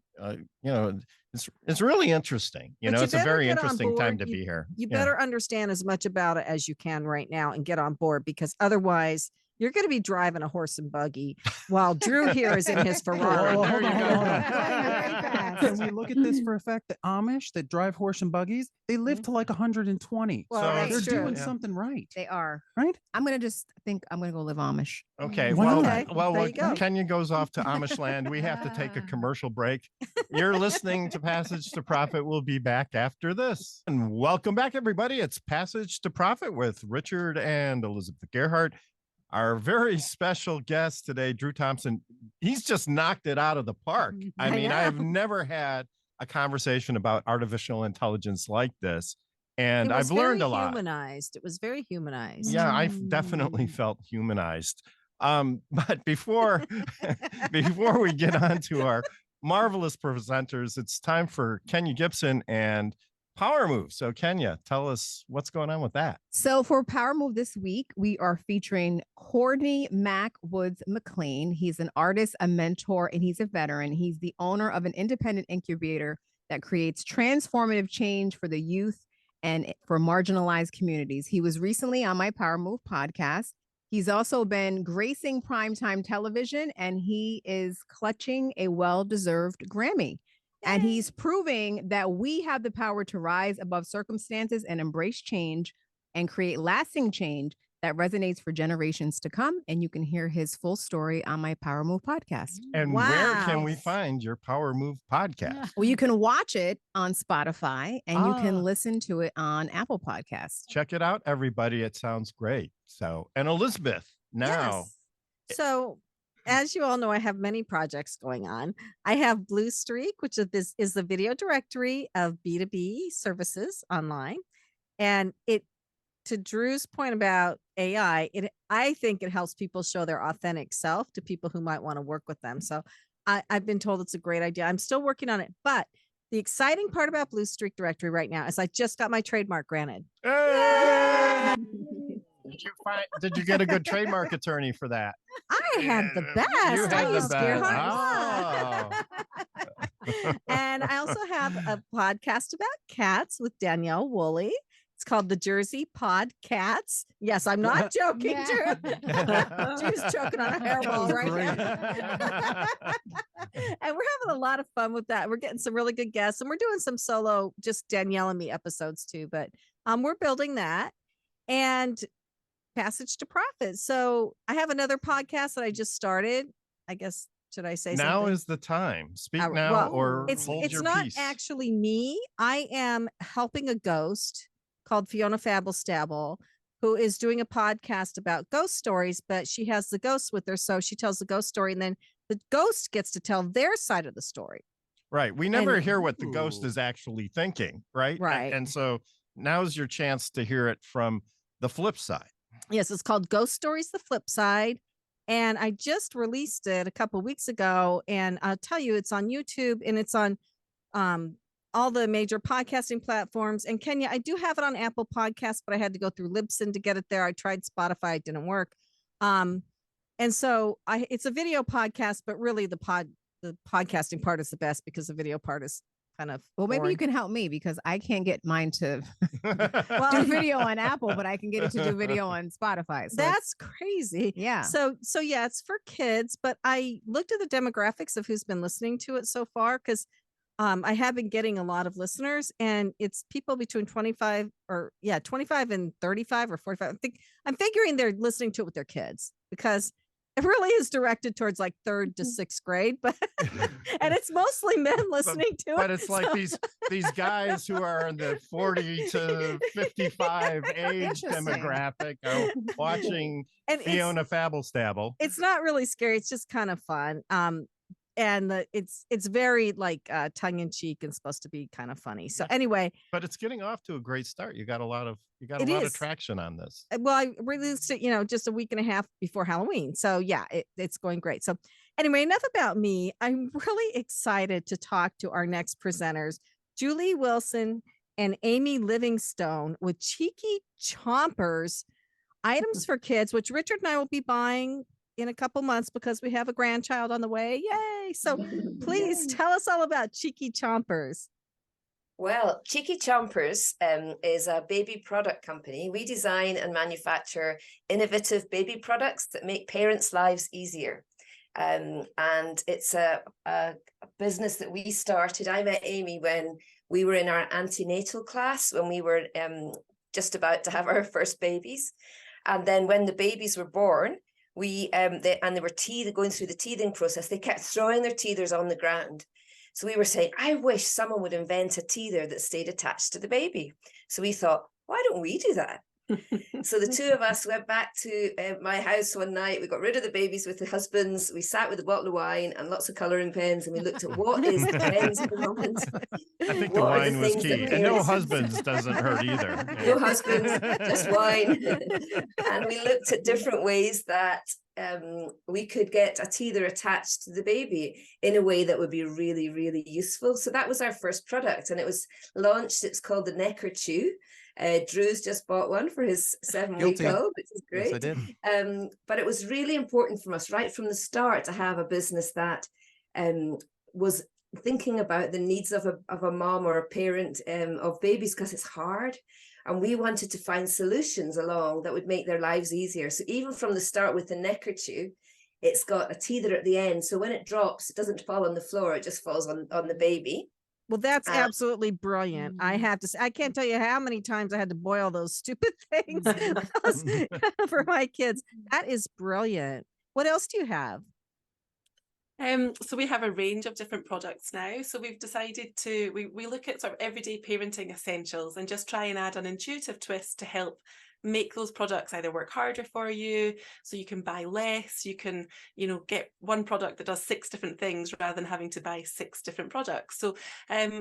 it's really interesting. But you It's a better very get on interesting time board. to be here. You Yeah. better understand as much about it as you can right now and get on board, because otherwise you're going to be driving a horse and buggy while Drew here is in his Ferrari. Whoa, There you go. Can we look at this for a fact? The Amish that drive horse and buggies, they live to like 120. Well, So They're that's true. doing Yeah. something right. They are. Right? I'm gonna just think I'm gonna go live Amish. Okay. Why Well, not? well, There when you go. Kenya goes off to Amish land, we have to take a commercial break. You're listening to Passage to Profit. We'll be back after this. And welcome back, everybody. It's Passage to Profit with Richard and Elizabeth Gearhart. Our very special guest today, Drew Thompson. He's just knocked it out of the park. I I mean, I have know. never had a conversation about artificial intelligence like this. And It was I've learned very a lot. Humanized. It was very humanized. Yeah, I've definitely felt humanized. But before before we get on to our marvelous presenters, it's time for Kenya Gipson and Power Move. So Kenya, tell us what's going on with that. So for Power Move this week, we are featuring Courtney Mack Woods McLean. He's an artist, a mentor, and he's a veteran. He's the owner of an independent incubator that creates transformative change for the youth and for marginalized communities. He was recently on my Power Move podcast. He's also been gracing primetime television, and he is clutching a well-deserved Grammy. And he's proving that we have the power to rise above circumstances and embrace change and create lasting change that resonates for generations to come. And you can hear his full story on my Power Move podcast. And where can we Wow. find your Power Move podcast? Well, you can watch it on Spotify and you Ah. can listen to it on Apple Podcasts. Check it out, everybody. It sounds great. So, and Elizabeth, now. Yes. So, as you all know, I have many projects going on. I have Blue Streak, which is the video directory of B2B services online. And to Drew's point about AI, I think it helps people show their authentic self to people who might want to work with them. So I've been told it's a great idea. I'm still working on it. But the exciting part about Blue Streak directory right now is I just got my trademark granted. Hey! Did you get a good trademark attorney for that? I had the best. You had I the used best. Gearhart. And I also have a podcast about cats with Danielle Woolley. It's called the Jersey Pod Cats. Yes, I'm not joking, Yeah. Drew. Drew's choking on a hairball right great. now. And we're having a lot of fun with that. We're getting some really good guests, and we're doing some solo, just Danielle and me episodes too. But we're building that. And Passage to Profit. So I have another podcast that I just started. I guess, should I say Now something? is the time. Speak Well, now or it's hold your not peace. actually me. I am helping a ghost called Fiona Fabble Stabble, who is doing a podcast about ghost stories, but she has the ghosts with her. So she tells the ghost story, and then the ghost gets to tell their side of the story. Right. We never And- hear what the ghost Ooh. is actually thinking. Right. Right. And so now's your chance to hear it from the flip side. Yes, it's called Ghost Stories, the Flip Side. And I just released it a couple weeks ago. And I'll tell you, it's on YouTube and it's on all the major podcasting platforms. And Kenya, I do have it on Apple Podcasts, but I had to go through Libsyn to get it there. I tried Spotify, it didn't work. And so it's a video podcast, but really the podcasting part is the best because the video part is kind of Well, maybe you boring. can help me because I can't get mine to Well, do video on Apple, but I can get it to do video on Spotify. So That's crazy. yeah. So yeah, it's for kids, but I looked at the demographics of who's been listening to it so far because I have been getting a lot of listeners, and it's people between 25 and 35 or 45. I'm figuring they're listening to it with their kids because it really is directed towards like 3rd to 6th grade, but and it's mostly men listening to it. But it's like so- these guys who are in the 40 to 55 age Interesting. demographic are watching and Fiona Fabble Stabble. it's not really scary. It's just kind of fun. And it's very like tongue in cheek and supposed to be kind of funny. So anyway, But it's getting off to a great start. You got a lot of It of is. traction on this. well, I released it, just a week and a half before Halloween. So yeah, it's going great. So anyway, enough about me. I'm really excited to talk to our next presenters, Julie Wilson and Amy Livingstone with Cheeky Chompers, items for kids, which Richard and I will be buying in a couple months because we have a grandchild on the way. Yay. So please tell us all about Cheeky Chompers. Well, Cheeky Chompers is a baby product company. We design and manufacture innovative baby products that make parents' lives easier. And it's a business that we started. I met Amy when we were in our antenatal class, when we were just about to have our first babies. And then when the babies were born, they were going through the teething process. They kept throwing their teethers on the ground. So we were saying, I wish someone would invent a teether that stayed attached to the baby. So we thought, why don't we do that? So the two of us went back to my house one night. We got rid of the babies with the husbands. We sat with a bottle of wine and lots of colouring pens, and we looked at what is the trends at the moment. I think the What are wine was things that key. And no parents- husbands doesn't hurt either. No husbands, just wine. And we looked at different ways that we could get a teether attached to the baby in a way that would be really, really useful. So that was our first product, and it was launched. It's called the Necker Chew. Drew's just bought one for his 7-week Guilty. old, which is great. Yes, I did. But it was really important for us right from the start to have a business that was thinking about the needs of a mom or a parent of babies, because it's hard. And we wanted to find solutions along that would make their lives easier. So even from the start with the Necker Chew, it's got a teether at the end. So when it drops, it doesn't fall on the floor, it just falls on the baby. Well, that's Uh, absolutely brilliant. I have to say, I can't tell you how many times I had to boil those stupid things for my kids. That is brilliant. What else do you have? So we have a range of different products now. So we've decided we look at sort of everyday parenting essentials and just try and add an intuitive twist to help make those products either work harder for you, so you can buy less, you can, get one product that does 6 different things rather than having to buy 6 different products. So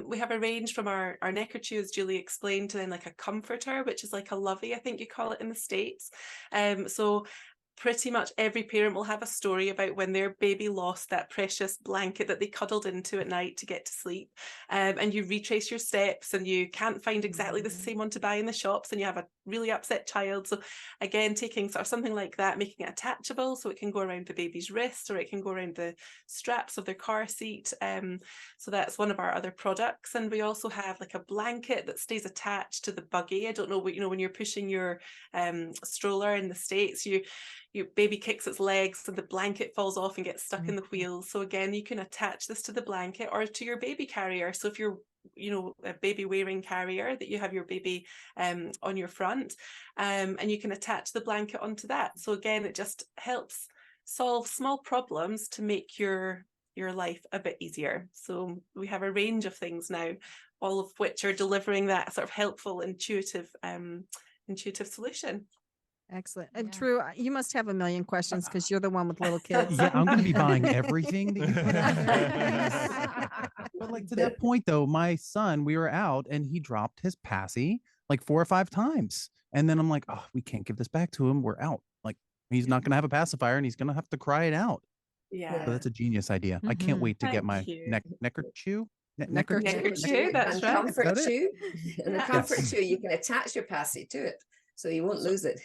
we have a range from our neckerchief, as Julie explained, to then like a comforter, which is like a lovey, I think you call it in the States. So pretty much every parent will have a story about when their baby lost that precious blanket that they cuddled into at night to get to sleep. And you retrace your steps and you can't find exactly the same one to buy in the shops and you have a really upset child. So again, taking sort of something like that, making it attachable so it can go around the baby's wrist or it can go around the straps of their car seat. So that's one of our other products. And we also have like a blanket that stays attached to the buggy. I don't know what, when you're pushing your stroller in the States, your baby kicks its legs and the blanket falls off and gets stuck in the wheels. So again, you can attach this to the blanket or to your baby carrier. So if you're a baby wearing carrier, that you have your baby on your front, and you can attach the blanket onto that. So again, it just helps solve small problems to make your life a bit easier. So we have a range of things now, all of which are delivering that sort of helpful, intuitive solution. Excellent. Yeah. Drew, you must have a million questions because you're the one with little kids. Yeah, I'm going to be buying everything that you put out there. But like to that point though, my son, we were out and he dropped his passy like 4 or 5 times. And then I'm like, oh, we can't give this back to him. We're out. Like he's not going to have a pacifier and he's going to have to cry it out. Yeah. So that's a genius idea. I can't wait to get Thank my you. neckerchief. Neckerchief, that's and right. comfort Is that chew. And the Yes. comfort chew, you can attach your passy to it, so you won't lose it.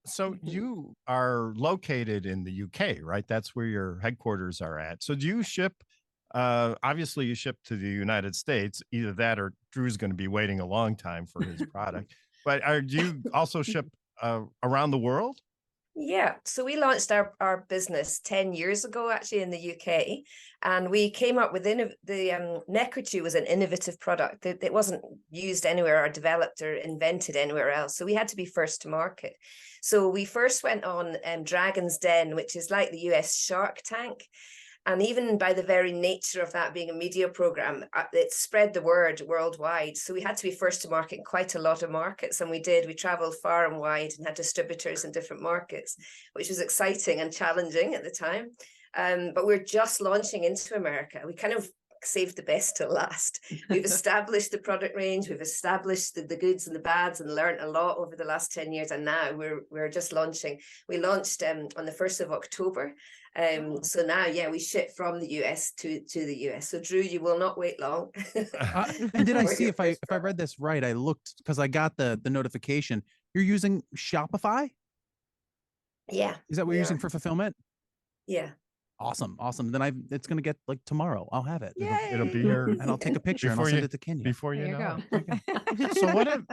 So you are located in the UK, right? That's where your headquarters are at. So do you ship? Obviously, you ship to the United States. Either that, or Drew's going to be waiting a long time for his product. But do you also ship around the world? Yeah, so we launched our business 10 years ago, actually, in the UK, and we came up with the neckerchief was an innovative product that it wasn't used anywhere or developed or invented anywhere else. So we had to be first to market. So we first went on Dragon's Den, which is like the US Shark Tank. And even by the very nature of that being a media program, it spread the word worldwide. So we had to be first to market in quite a lot of markets. And we did. We traveled far and wide and had distributors in different markets, which was exciting and challenging at the time. But we're just launching into America. We kind of saved the best till last. We've established the product range. We've established the goods and the bads and learned a lot over the last 10 years. And now we're just launching. We launched on the 1st of October. So now, yeah, we ship from the US to the US. So Drew, you will not wait long. And did I For see your if I first read this right? I looked because I got the notification. You're using Shopify? Yeah. Is that what we you're using are. for fulfillment? Yeah. Awesome. Then it's gonna get like tomorrow. I'll have it. It'll be here And I'll take a picture and I'll Before send you- it to Kenya. before There you you know go. it. So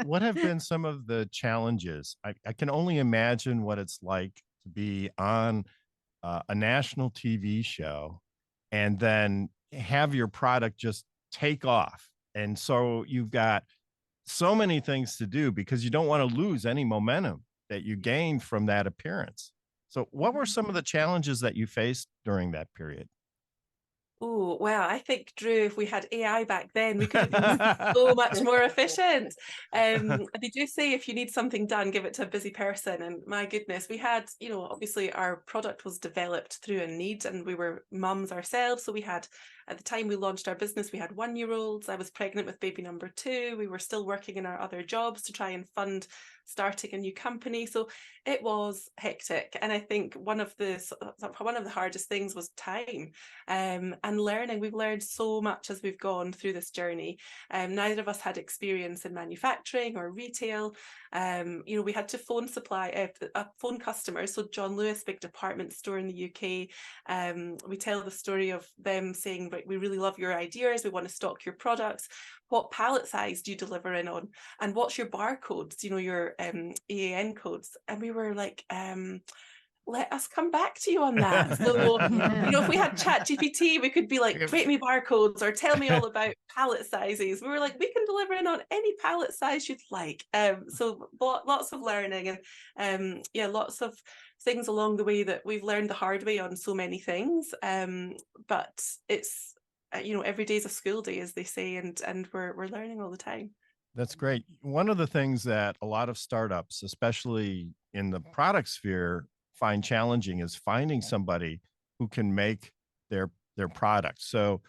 what have been some of the challenges? I can only imagine what it's like to be on a national TV show and then have your product just take off. And so you've got so many things to do because you don't want to lose any momentum that you gained from that appearance. So what were some of the challenges that you faced during that period? Oh, well, I think, Drew, if we had AI back then, we could have been so much more efficient. They do say if you need something done, give it to a busy person. And my goodness, we had, obviously our product was developed through a need and we were mums ourselves. So we had, at the time we launched our business, we had 1-year-olds. I was pregnant with baby number 2. We were still working in our other jobs to try and fund starting a new company. So it was hectic. And I think one of the hardest things was time and learning. We've learned so much as we've gone through this journey. Neither of us had experience in manufacturing or retail. We had to phone customers. So John Lewis, big department store in the UK. We tell the story of them saying, right, we really love your ideas. We want to stock your products. What pallet size do you deliver in on? And what's your barcodes, your EAN codes? And we were like, let us come back to you on that. So, you know, if we had ChatGPT, we could be like, create me barcodes or tell me all about pallet sizes. We were like, we can deliver in on any pallet size you'd like. So lots of learning and yeah, lots of things along the way that we've learned the hard way on so many things. But it's, you know, every day's a school day, as they say, and we're learning all the time. That's great. One of the things that a lot of startups, especially in the product sphere, find challenging is finding somebody who can make their product. So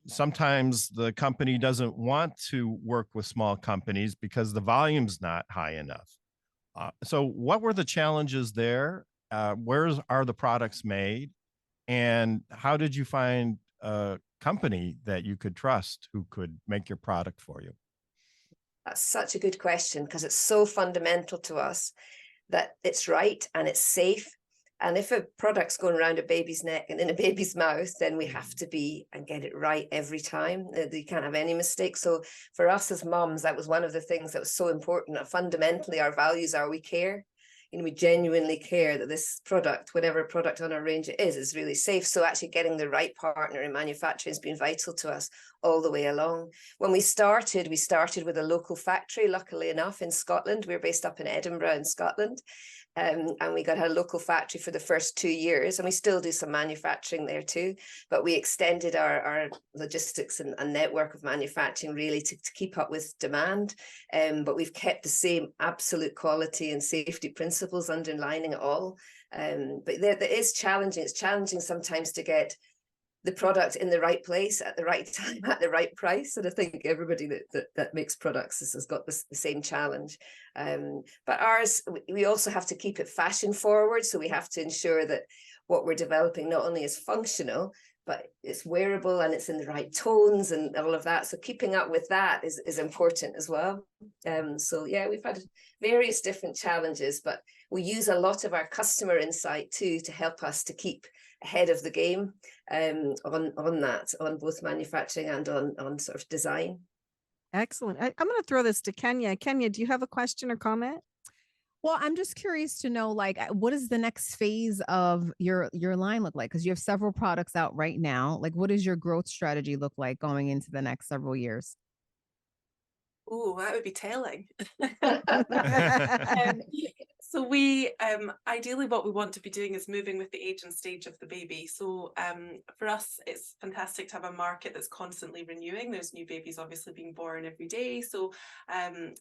sometimes the company doesn't want to work with small companies because the volume's not high enough. So what were the challenges there? Where are the products made? And how did you find a company that you could trust who could make your product for you? That's such a good question, because it's so fundamental to us that it's right and it's safe. And if a product's going around a baby's neck and in a baby's mouth, then we have to be and get it right every time. You can't have any mistakes. So for us as mums, that was one of the things that was so important. Fundamentally, our values are we care. You know, we genuinely care that this product, whatever product on our range it is really safe. So actually getting the right partner in manufacturing has been vital to us all the way along. When we started with a local factory, luckily enough, in Scotland. We're based up in Edinburgh in Scotland. And we got a local factory for the first 2 years, and we still do some manufacturing there too, but we extended our logistics and network of manufacturing really to keep up with demand. But we've kept the same absolute quality and safety principles underlining it all. But there is challenging. It's challenging sometimes to get the product in the right place at the right time at the right price. And I think everybody that makes products has got the same challenge. But ours, we also have to keep it fashion forward. So we have to ensure that what we're developing not only is functional, but it's wearable and it's in the right tones and all of that. So keeping up with that is important as well. So yeah, we've had various different challenges, but we use a lot of our customer insight too to help us to keep ahead of the game on both manufacturing and on sort of design. Excellent. I'm going to throw this to Kenya. Kenya, do you have a question or comment? Well, I'm just curious to know, like, what does the next phase of your line look like? Because you have several products out right now. Like, what does your growth strategy look like going into the next several years? Oh, that would be telling. So we ideally what we want to be doing is moving with the age and stage of the baby. So for us, it's fantastic to have a market that's constantly renewing. There's new babies obviously being born every day. So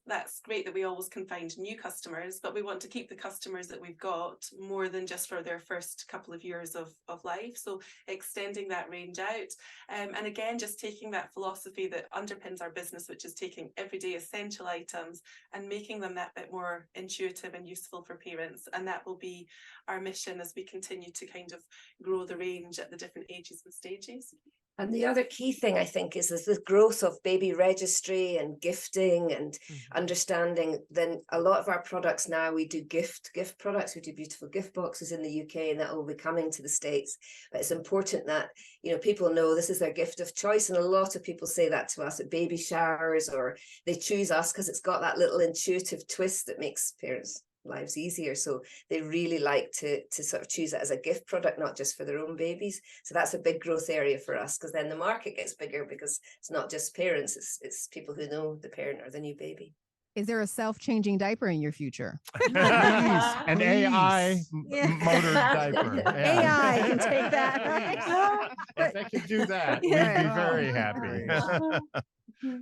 that's great that we always can find new customers, but we want to keep the customers that we've got more than just for their first couple of years of life. So extending that range out. And again, just taking that philosophy that underpins our business, which is taking everyday essential items and making them that bit more intuitive and useful for parents. And that will be our mission as we continue to kind of grow the range at the different ages and stages. And the other key thing, I think, is the growth of baby registry and gifting and understanding. Then a lot of our products now, we do gift products. We do beautiful gift boxes in the UK, and that will be coming to the States. But it's important that, you know, people know this is their gift of choice. And a lot of people say that to us at baby showers, or they choose us because it's got that little intuitive twist that makes parents' lives easier. So they really like to sort of choose it as a gift product, not just for their own babies. So that's a big growth area for us, because then the market gets bigger, because it's not just parents, it's people who know the parent or the new baby. Is there a self-changing diaper in your future? An AI motor diaper. AI can take that. Right? If they could do that, we'd be very happy.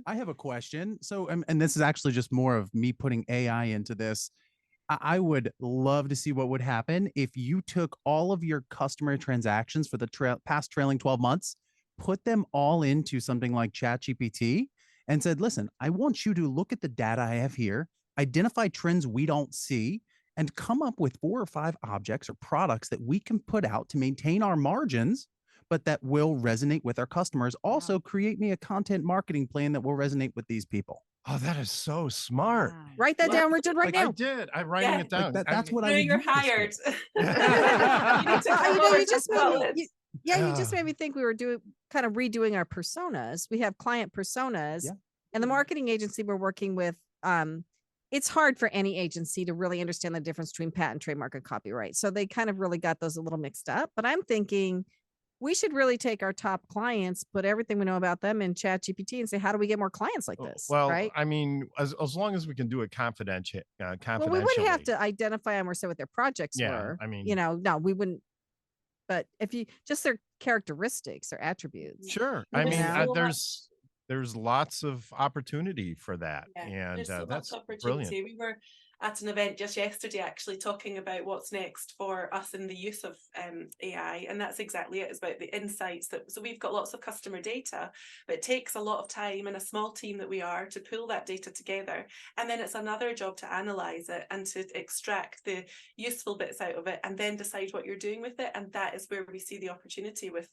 I have a question. So, and this is actually just more of me putting AI into this. I would love to see what would happen if you took all of your customer transactions for the past trailing 12 months, put them all into something like ChatGPT and said, listen, I want you to look at the data I have here, identify trends we don't see, and come up with 4 or 5 objects or products that we can put out to maintain our margins, but that will resonate with our customers. Also, create me a content marketing plan that will resonate with these people. Oh, that is so smart. Wow. Write that down, Richard, right now. I did. I'm writing it down. That's what I You're hired. You just made me think we were kind of redoing our personas. We have client personas, and the marketing agency we're working with it's hard for any agency to really understand the difference between patent, trademark, and copyright. So they kind of really got those a little mixed up. But I'm thinking we should really take our top clients, put everything we know about them in ChatGPT and say, how do we get more clients like this? Well, right? I mean, as long as we can do it confidentially. Well, we wouldn't have to identify them or say what their projects were. I mean, no, we wouldn't. But if you just their characteristics or attributes. Sure. Well, I mean, there's so there's lots of opportunity for that. Yeah, And there's so that's much opportunity. brilliant. We were at an event just yesterday actually talking about what's next for us in the use of AI, and that's exactly it. It's about the insights so we've got lots of customer data, but it takes a lot of time and a small team that we are to pull that data together, and then it's another job to analyze it and to extract the useful bits out of it and then decide what you're doing with it. And that is where we see the opportunity with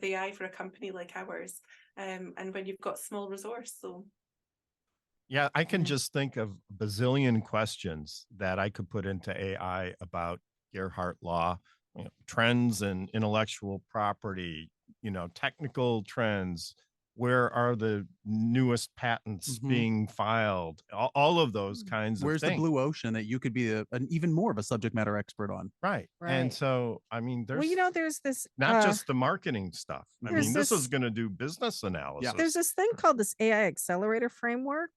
AI for a company like ours, and when you've got small resource. So Yeah, I can just think of a bazillion questions that I could put into AI about Gearhart law, trends in intellectual property, technical trends. Where are the newest patents being filed? All of those kinds Where's of the things. blue ocean that you could be an even more of a subject matter expert on? Right. And so, I mean, there's there's this not just the marketing stuff. I mean, this this- is going to do business analysis. There's this thing called this AI accelerator framework.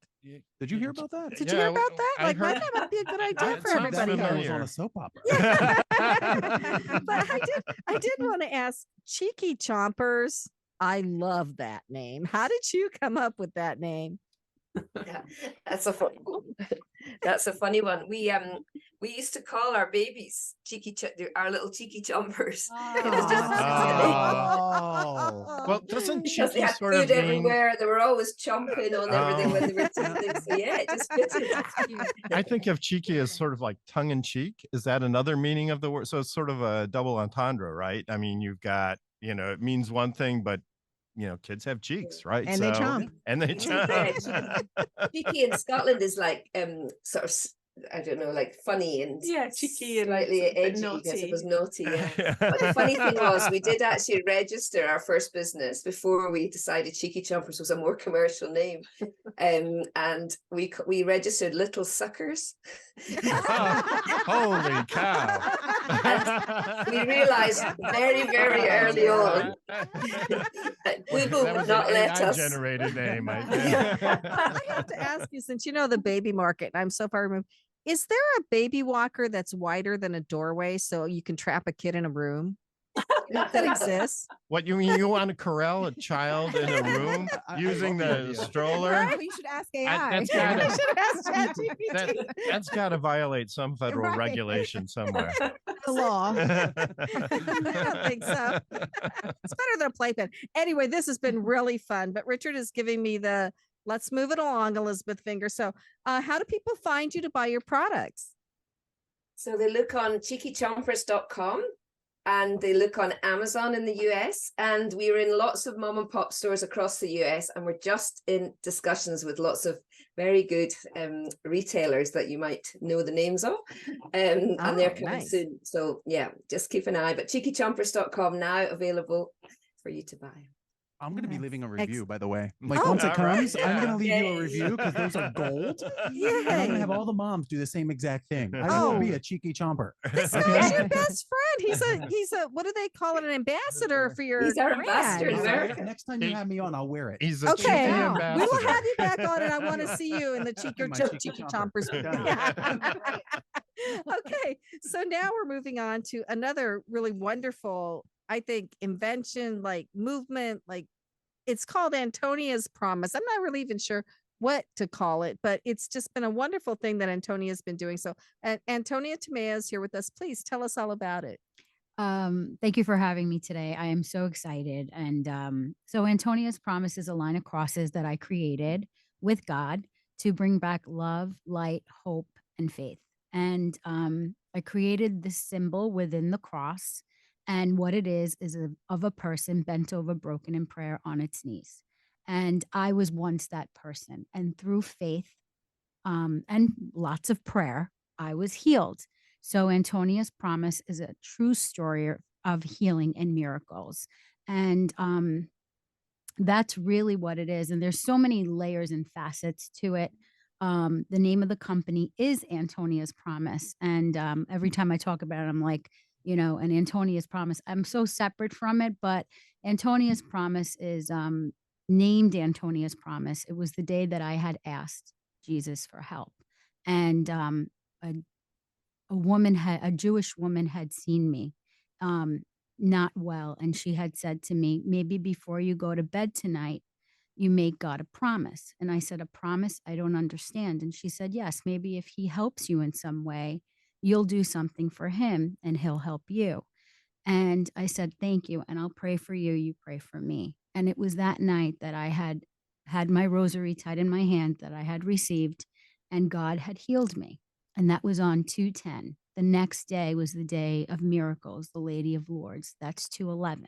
Did you hear about that? Did you hear about that? I Like, heard- that might be a good idea It for sounds everybody. That familiar. was on a soap opera. Yeah. But I did want to ask Cheeky Chompers. I love that name. How did you come up with that name? Yeah, that's a funny one. We used to call our babies our little cheeky chompers. It was just Oh. Well, doesn't because they cheeky had sort of food mean? everywhere. They were always chomping on everything when they were teething. So yeah, it just fitted. I think of cheeky as sort of like tongue in cheek. Is that another meaning of the word? So it's sort of a double entendre, right? I mean, you've got, it means one thing, but kids have cheeks, right? And they chomp. And they Yeah, chomp. cheeky in Scotland is like sort of, I don't know, like funny and cheeky and slightly a bit edgy. I guess it was naughty. naughty. Yeah. But the funny thing was, we did actually register our first business before we decided Cheeky Chompers was a more commercial name, and we registered Little Suckers. Holy cow! We realized very, very early on that Google That would was not an let us. AI-generated name. I I have to ask you, since you know the baby market, and I'm so far removed, is there a baby walker that's wider than a doorway so you can trap a kid in a room? That exists. What you mean? You want to corral a child in a room using the stroller? Right? You should ask AI. That's gotta- I should ask ChatGPT. That's got to violate some federal Right. regulation somewhere. The law. I don't think so. It's better than a playpen. Anyway, this has been really fun, but Richard is giving me the let's move it along, Elizabeth finger. So how do people find you to buy your products? So they look on cheekychompers.com and they look on Amazon in the US, and we're in lots of mom and pop stores across the US, and we're just in discussions with lots of very good retailers that you might know the names of, and they're coming nice. soon. So yeah, just keep an eye. But cheekychompers.com now available for you to buy. I'm going to be Yes. leaving a review, by the way. Like Oh, once it all right, comes, I'm going yeah. to leave you a Yay. review because those are gold. And I'm Yay. going to have all the moms do the same exact thing. I will be a cheeky chomper. This guy's your best friend. He's a what do they call it? An ambassador for your He's our brand. ambassador in America. Next time you have me on, I'll wear it. He's a cheeky Okay, ambassador. we will have you back on, and I want to see you in the cheeky, My cheeky, cheeky chompers. chomper. Okay, so now we're moving on to another really wonderful, I think, invention, like movement, like it's called Antonia's Promise. I'm not really even sure what to call it, but it's just been a wonderful thing that Antonia's been doing. So Antonia Tamao is here with us. Please tell us all about it. Thank you for having me today. I am so excited. And so Antonia's Promise is a line of crosses that I created with God to bring back love, light, hope, and faith. And I created this symbol within the cross. And what it is of a person bent over, broken in prayer on its knees. And I was once that person. And through faith and lots of prayer, I was healed. So Antonia's Promise is a true story of healing and miracles. And that's really what it is. And there's so many layers and facets to it. The name of the company is Antonia's Promise. And every time I talk about it, I'm like, and Antonia's Promise, I'm so separate from it, but Antonia's Promise is named Antonia's Promise. It was the day that I had asked Jesus for help. And a Jewish woman had seen me not well. And she had said to me, maybe before you go to bed tonight, you make God a promise. And I said, a promise? I don't understand. And she said, yes, maybe if he helps you in some way, you'll do something for him and he'll help you. And I said, thank you. And I'll pray for you. You pray for me. And it was that night that I had my rosary tied in my hand that I had received, and God had healed me. And that was on 2/10. The next day was the day of miracles, the Lady of Lourdes. That's 2/11.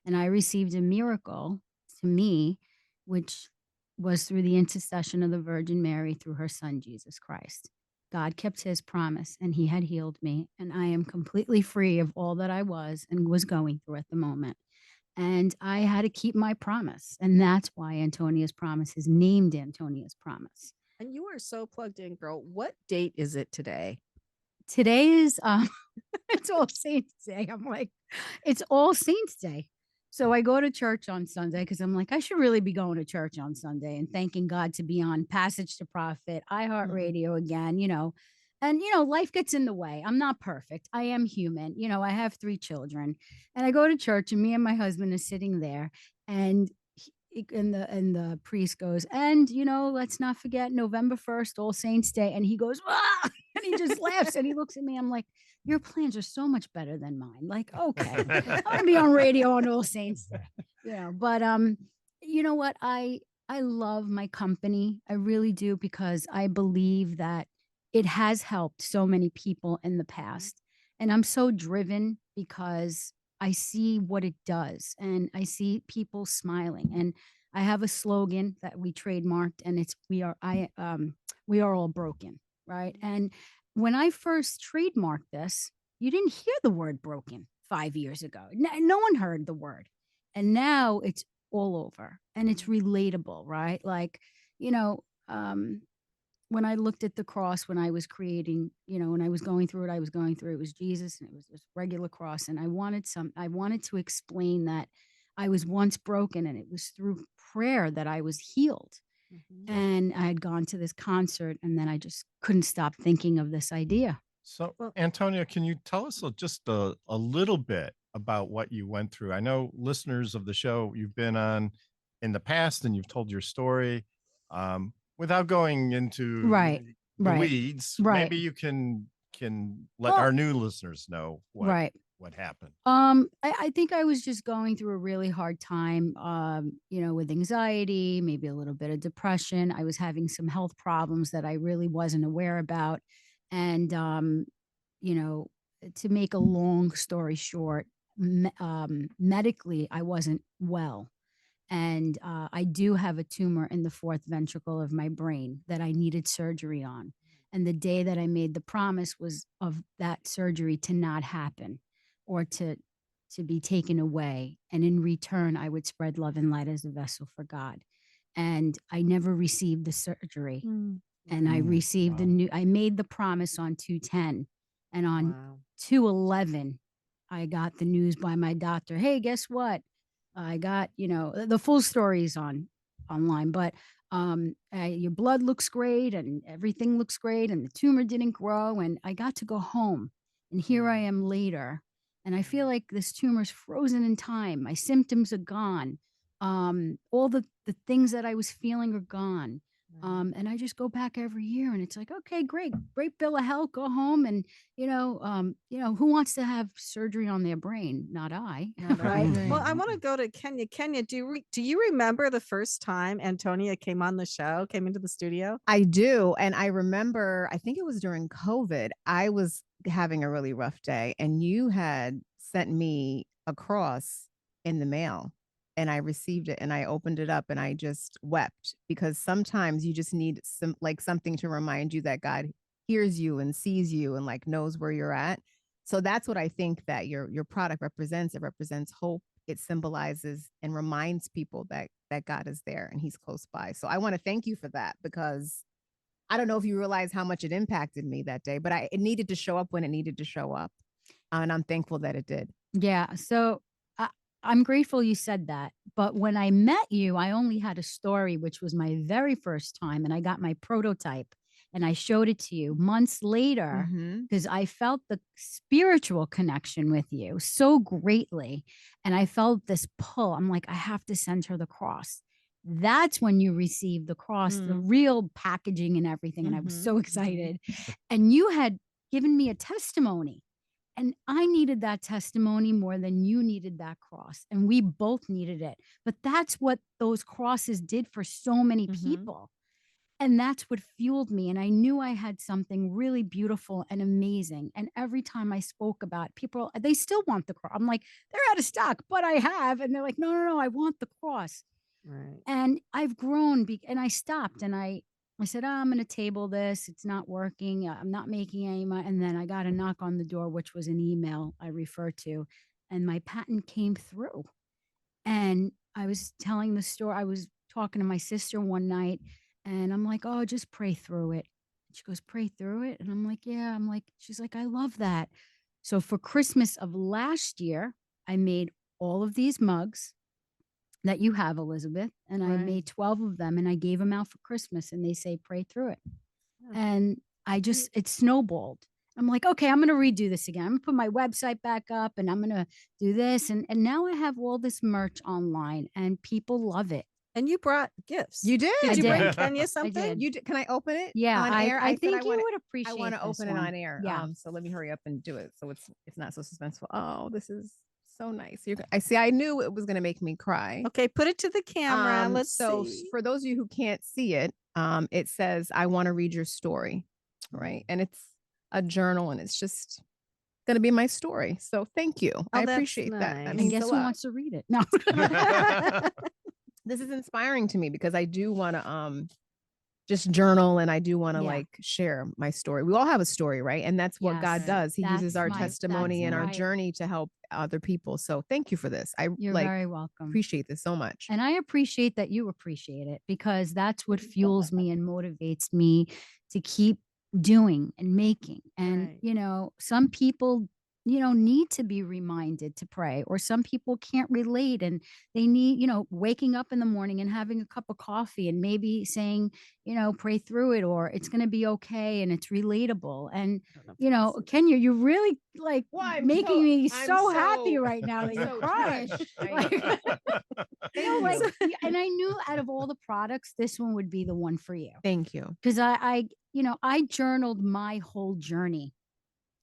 And I received a miracle to me, which was through the intercession of the Virgin Mary through her son, Jesus Christ. God kept his promise and he had healed me. And I am completely free of all that I was and was going through at the moment. And I had to keep my promise. And that's why Antonia's Promise is named Antonia's Promise. And you are so plugged in, girl. What date is it today? Today is it's All Saints Day. I'm like, it's All Saints Day. So I go to church on Sunday because I'm like, I should really be going to church on Sunday and thanking God to be on Passage to Prophet, iHeartRadio again, and life gets in the way. I'm not perfect. I am human. I have 3 children, and I go to church, and me and my husband are sitting there, and the priest goes, and let's not forget November 1st, All Saints Day, and he goes, ah! And he just laughs, and he looks at me. I'm like, your plans are so much better than mine. Like, okay, I'm gonna be on radio on All Saints Day, But you know what? I love my company. I really do, because I believe that it has helped so many people in the past, and I'm so driven because I see what it does, and I see people smiling. And I have a slogan that we trademarked, and it's we are all broken, right? And when I first trademarked this, you didn't hear the word broken 5 years ago. No one heard the word. And now it's all over, and it's relatable, right? Like, when I looked at the cross, when I was creating, when I was going through what I was going through, it was Jesus, and it was this regular cross. And I wanted to explain that I was once broken, and it was through prayer that I was healed. Mm-hmm. And I had gone to this concert, and then I just couldn't stop thinking of this idea. So, Antonia, can you tell us just a little bit about what you went through? I know listeners of the show, you've been on in the past and you've told your story. Without going into the weeds, maybe you can let our new listeners know what happened. I think I was just going through a really hard time, with anxiety, maybe a little bit of depression. I was having some health problems that I really wasn't aware about. And, to make a long story short, medically, I wasn't well. And I do have a tumor in the 4th ventricle of my brain that I needed surgery on. And the day that I made the promise was of that surgery to not happen, or to be taken away. And in return, I would spread love and light as a vessel for God. And I never received the surgery. And I received I made the promise on 2/10. And on 2/11, I got the news by my doctor. Hey, guess what? I got, the full stories online, but your blood looks great and everything looks great, and the tumor didn't grow, and I got to go home. And here I am later, and I feel like this tumor's frozen in time. My symptoms are gone. All the things that I was feeling are gone. And I just go back every year, and it's like, okay, great bill of health, go home. And, who wants to have surgery on their brain? Not I. Right. Well, I want to go to Kenya. Kenya, do you remember the first time Antonia came on the show, came into the studio? I do. And I remember, I think it was during COVID, I was having a really rough day, and you had sent me a cross in the mail. And I received it, and I opened it up, and I just wept, because sometimes you just need something to remind you that God hears you and sees you and knows where you're at. So that's what I think that your product represents. It represents hope. It symbolizes and reminds people that God is there and he's close by. So I want to thank you for that, because I don't know if you realize how much it impacted me that day, but it needed to show up when it needed to show up. And I'm thankful that it did. Yeah. So I'm grateful you said that. But when I met you, I only had a story, which was my very first time. And I got my prototype and I showed it to you months later because I felt the spiritual connection with you so greatly. And I felt this pull. I'm like, I have to send her the cross. That's when you received the cross, the real packaging and everything. And I was so excited. And you had given me a testimony. And I needed that testimony more than you needed that cross. And we both needed it. But that's what those crosses did for so many people. And that's what fueled me. And I knew I had something really beautiful and amazing. And every time I spoke about it, people, they still want the cross. I'm like, they're out of stock, but I have. And they're like, no, I want the cross. Right. And I've grown and I stopped and I said, I'm going to table this. It's not working. I'm not making any money. And then I got a knock on the door, which was an email I referred to. And my patent came through. And I was telling the story. I was talking to my sister one night and I'm like, oh, just pray through it. She goes, pray through it. And I'm like, yeah. She's like, I love that. So for Christmas of last year, I made all of these mugs that you have, Elizabeth, and I made 12 of them and I gave them out for Christmas and they say, pray through it. And it snowballed. I'm like, okay, I'm going to redo this again. I'm going to put my website back up and I'm going to do this. And now I have all this merch online and people love it. And you brought gifts. You did. Did you bring did. Kenya something? did. You did. Can I open it? Yeah, on air? I said think you wanna- would appreciate I want to this open it one. on air. Yeah. So let me hurry up and do it. So it's not so suspenseful. Oh, this is so nice. I see. I knew it was going to make me cry. Okay, put it to the camera. Let's see. For those of you who can't see it, it says, I want to read your story. Right. And it's a journal and it's just going to be my story. So thank you. I that's appreciate that. That nice. And means guess a who lot. wants to read it? No. This is inspiring to me because I do want to just journal and I do want to Yeah. share my story. We all have a story, right? And that's what God Yes. does. He uses That's our my- testimony that's and our right. journey to help other people. So thank you for this. I You're very welcome. appreciate this so much. And I appreciate that you appreciate it because that's what fuels me and motivates me to keep doing and making. And, Right. Some people, need to be reminded to pray, or some people can't relate and they need, waking up in the morning and having a cup of coffee and maybe saying, pray through it, or it's going to be okay. And it's relatable. And, Kenya, you're really making me so happy right now that you're crying. And I knew out of all the products, this one would be the one for you. Thank you. Because I journaled my whole journey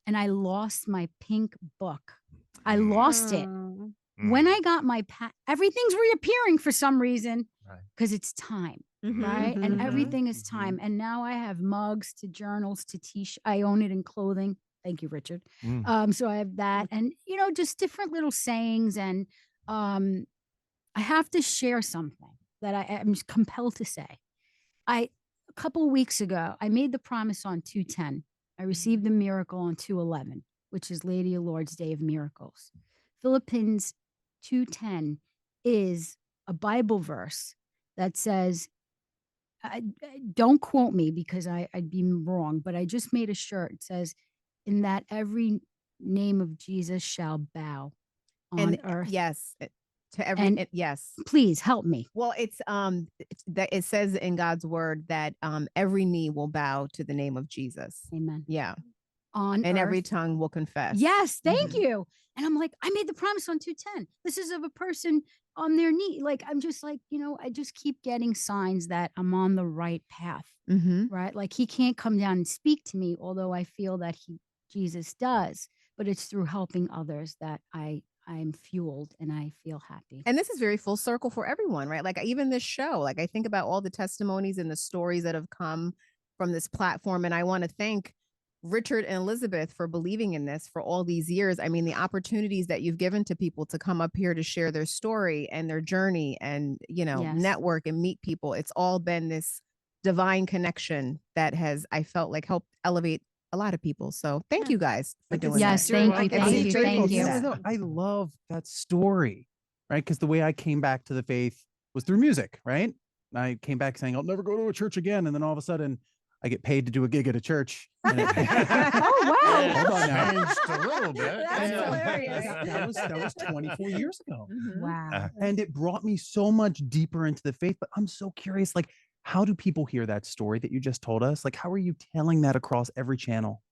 and I lost my pink book. I lost it. Oh. When I got my everything's reappearing for some reason Right. because it's time, Mhm, right? And mhm. everything is time. And now I have mugs to journals to t-shirt. I own it in clothing. Thank you, Richard. So I have that and, just different little sayings. And I have to share something that I am compelled to say. A couple of weeks ago, I made the promise on 2/10. I received the miracle on 2/11, which is Lady of Lord's Day of Miracles. Philippians 2:10 is a Bible verse that says, don't quote me because I'd be wrong, but I just made a shirt. It says, in that every name of Jesus shall bow on earth. Yes. To every, yes. Please help me. Well, it's that it says in God's word that every knee will bow to the name of Jesus. Amen. Yeah. On And earth. every tongue will confess. Yes, thank you. And I'm like, I made the promise on 2:10. This is of a person on their knee. Like, I'm just like, I just keep getting signs that I'm on the right path, right? Like he can't come down and speak to me, although I feel that Jesus does, but it's through helping others that I'm fueled and I feel happy. And this is very full circle for everyone, right? Like even this show, like I think about all the testimonies and the stories that have come from this platform. And I want to thank Richard and Elizabeth for believing in this for all these years. I mean, the opportunities that you've given to people to come up here to share their story and their journey and, Yes. network and meet people. It's all been this divine connection that has, I felt like, helped elevate a lot of people. So thank you guys for doing Yes, that. thank I you, can thank see you, Drew thank for you. that. I love that story, right? Because the way I came back to the faith was through music, right? I came back saying, I'll never go to a church again. And then all of a sudden I get paid to do a gig at a church. And Oh, wow. Hold on now. Changed a little bit. That's Yeah. hilarious. That was 24 years ago. Mhm. Wow. And it brought me so much deeper into the faith. But I'm so curious, like, how do people hear that story that you just told us? Like, how are you telling that across every channel?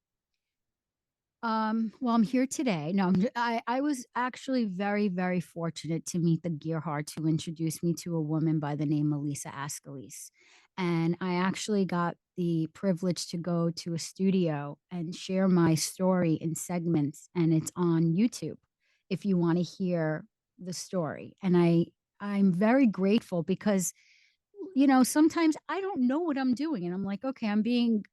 Well, I'm here today. No, I was actually very, very fortunate to meet the Gearharts, who introduced me to a woman by the name of Lisa Ascalise. And I actually got the privilege to go to a studio and share my story in segments, and it's on YouTube if you want to hear the story. And I'm very grateful because sometimes I don't know what I'm doing. And I'm like, okay, I'm being,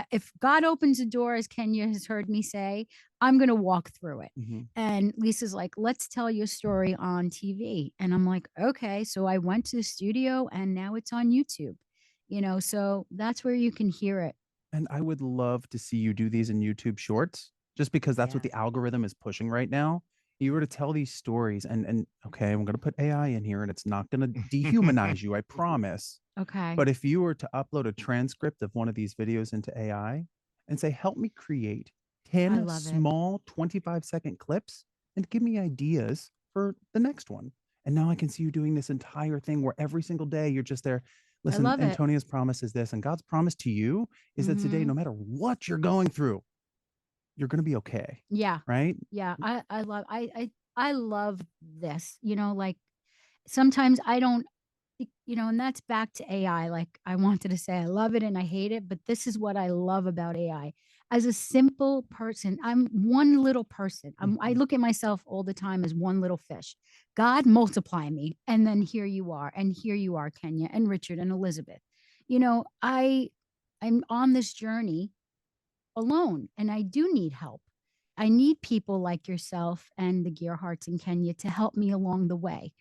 if God opens a door, as Kenya has heard me say, I'm going to walk through it. And Lisa's like, let's tell your story on TV. And I'm like, okay. So I went to the studio and now it's on YouTube, so that's where you can hear it. And I would love to see you do these in YouTube shorts, just because that's what Yeah. the algorithm is pushing right now. You were to tell these stories and okay, I'm going to put AI in here and it's not going to dehumanize you, I promise. Okay. But if you were to upload a transcript of one of these videos into AI and say, help me create 10 love it. small 25-second clips and give me ideas for the next one. And now I can see you doing this entire thing where every single day you're just there. Listen, love it. Antonia's promise is this, and God's promise to you is that today, no matter what you're going through, you're going to be okay. Yeah. Right? Yeah. I love this, like sometimes I don't, and that's back to AI. Like I wanted to say, I love it and I hate it, but this is what I love about AI. As a simple person, I'm one little person. I look at myself all the time as one little fish. God multiply me. And then here you are. And here you are, Kenya and Richard and Elizabeth. I'm on this journey alone and I do need help. I need people like yourself and the Gearharts in Kenya to help me along the way.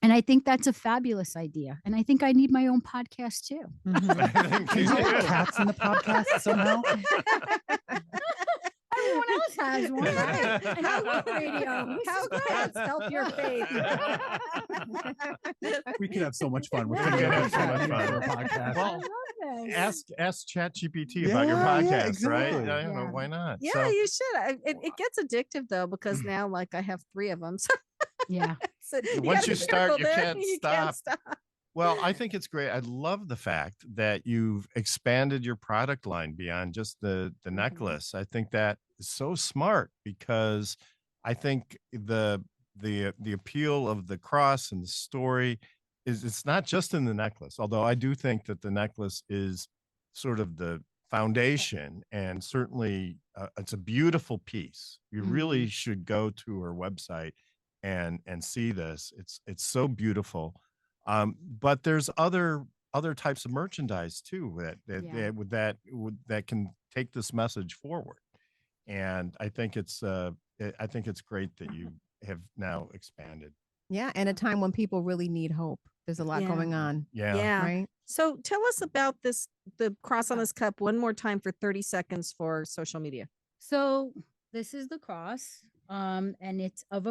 And I think that's a fabulous idea. And I think I need my own podcast too. I think Can you you do. get cats in the podcast somehow? Everyone else has one. Right. How radio. How cats help your faith. We can have so much fun with We can have so much Kenya fun. for a podcast. Well, this. ask ChatGPT about your Yeah, yeah, podcast, right? exactly. Yeah, Yeah. Why not? Yeah, So, you should. It gets addictive though, because now like I have 3 of them. So, Yeah. so Once gotta you be start, careful you there. can't You stop. stop. well, I think it's great. I love the fact that you've expanded your product line beyond just the necklace. I think that is so smart because I think the appeal of the cross and the story is it's not just in the necklace, although I do think that the necklace is sort of the foundation and certainly it's a beautiful piece. You really should go to her website and see this. It's so beautiful. But there's other types of merchandise too Yeah. that can take this message forward. And I think it's great that you have now expanded. Yeah, and a time when people really need hope. There's a lot Yeah. going on, Yeah. right? So tell us about the cross on this cup one more time for 30 seconds for social media. So this is the cross. And it's of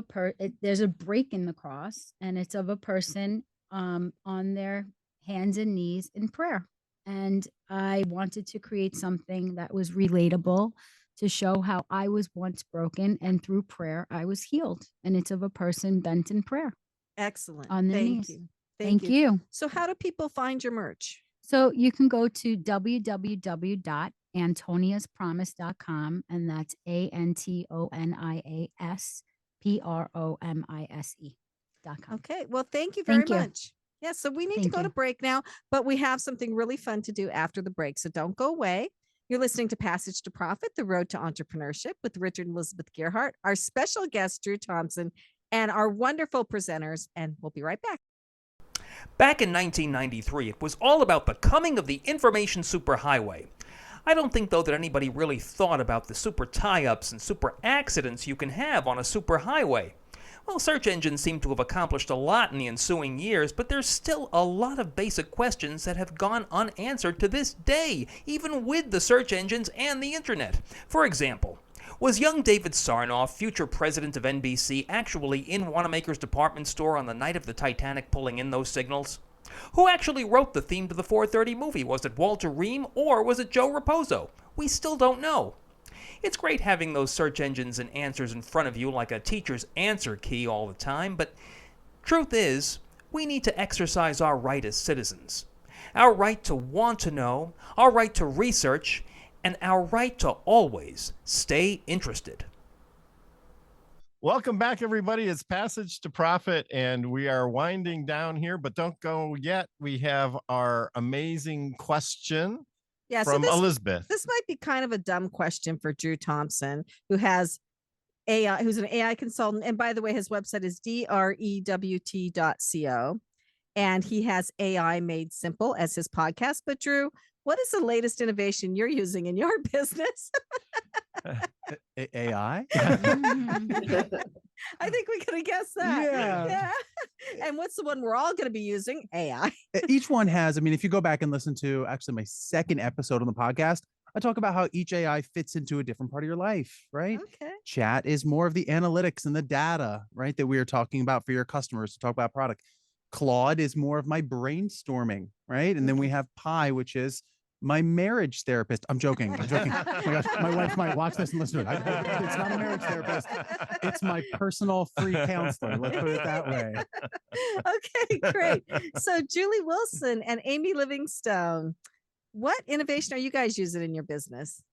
there's a break in the cross, and it's of a person on their hands and knees in prayer. And I wanted to create something that was relatable to show how I was once broken, and through prayer I was healed. And it's of a person bent in prayer Excellent. on their Thank knees. you. Thank you. So how do people find your merch? So you can go to www.antoniaspromise.com, and that's ANTONIASPROMISE.com. Okay. Well, thank you very Thank you. much. Yeah, so we need to Thank go to you. break now, but we have something really fun to do after the break. So don't go away. You're listening to Passage to Profit, The Road to Entrepreneurship with Richard and Elizabeth Gearhart, our special guest, Drew Thompson, and our wonderful presenters. And we'll be right back. Back in 1993, it was all about the coming of the information superhighway. I don't think, though, that anybody really thought about the super tie-ups and super accidents you can have on a superhighway. Well, search engines seem to have accomplished a lot in the ensuing years, but there's still a lot of basic questions that have gone unanswered to this day, even with the search engines and the internet. For example, was young David Sarnoff, future president of NBC, actually in Wanamaker's department store on the night of the Titanic pulling in those signals? Who actually wrote the theme to the 4:30 movie? Was it Walter Ream or was it Joe Raposo? We still don't know. It's great having those search engines and answers in front of you like a teacher's answer key all the time, but truth is, we need to exercise our right as citizens. Our right to want to know, our right to research, and our right to always stay interested. Welcome back, everybody. It's Passage to Profit, and we are winding down here, but don't go yet. We have our amazing question from Elizabeth. This might be kind of a dumb question for Drew Thompson, who's an AI consultant. And by the way, his website is drewt.co. And he has AI Made Simple as his podcast. But Drew, what is the latest innovation you're using in your business? AI? I think we could have guessed that. Yeah. And what's the one we're all going to be using? AI. Each one has, if you go back and listen to actually my second episode on the podcast, I talk about how each AI fits into a different part of your life, right? Okay. Chat is more of the analytics and the data, right? That we are talking about for your customers to talk about product. Claude is more of my brainstorming, right? And then we have Pi, which is my marriage therapist. I'm joking. Oh my gosh, my wife might watch this and listen to it. It's not a marriage therapist. It's my personal free counselor. Let's put it that way. Okay, great. So Julie Wilson and Amy Livingstone, what innovation are you guys using in your business?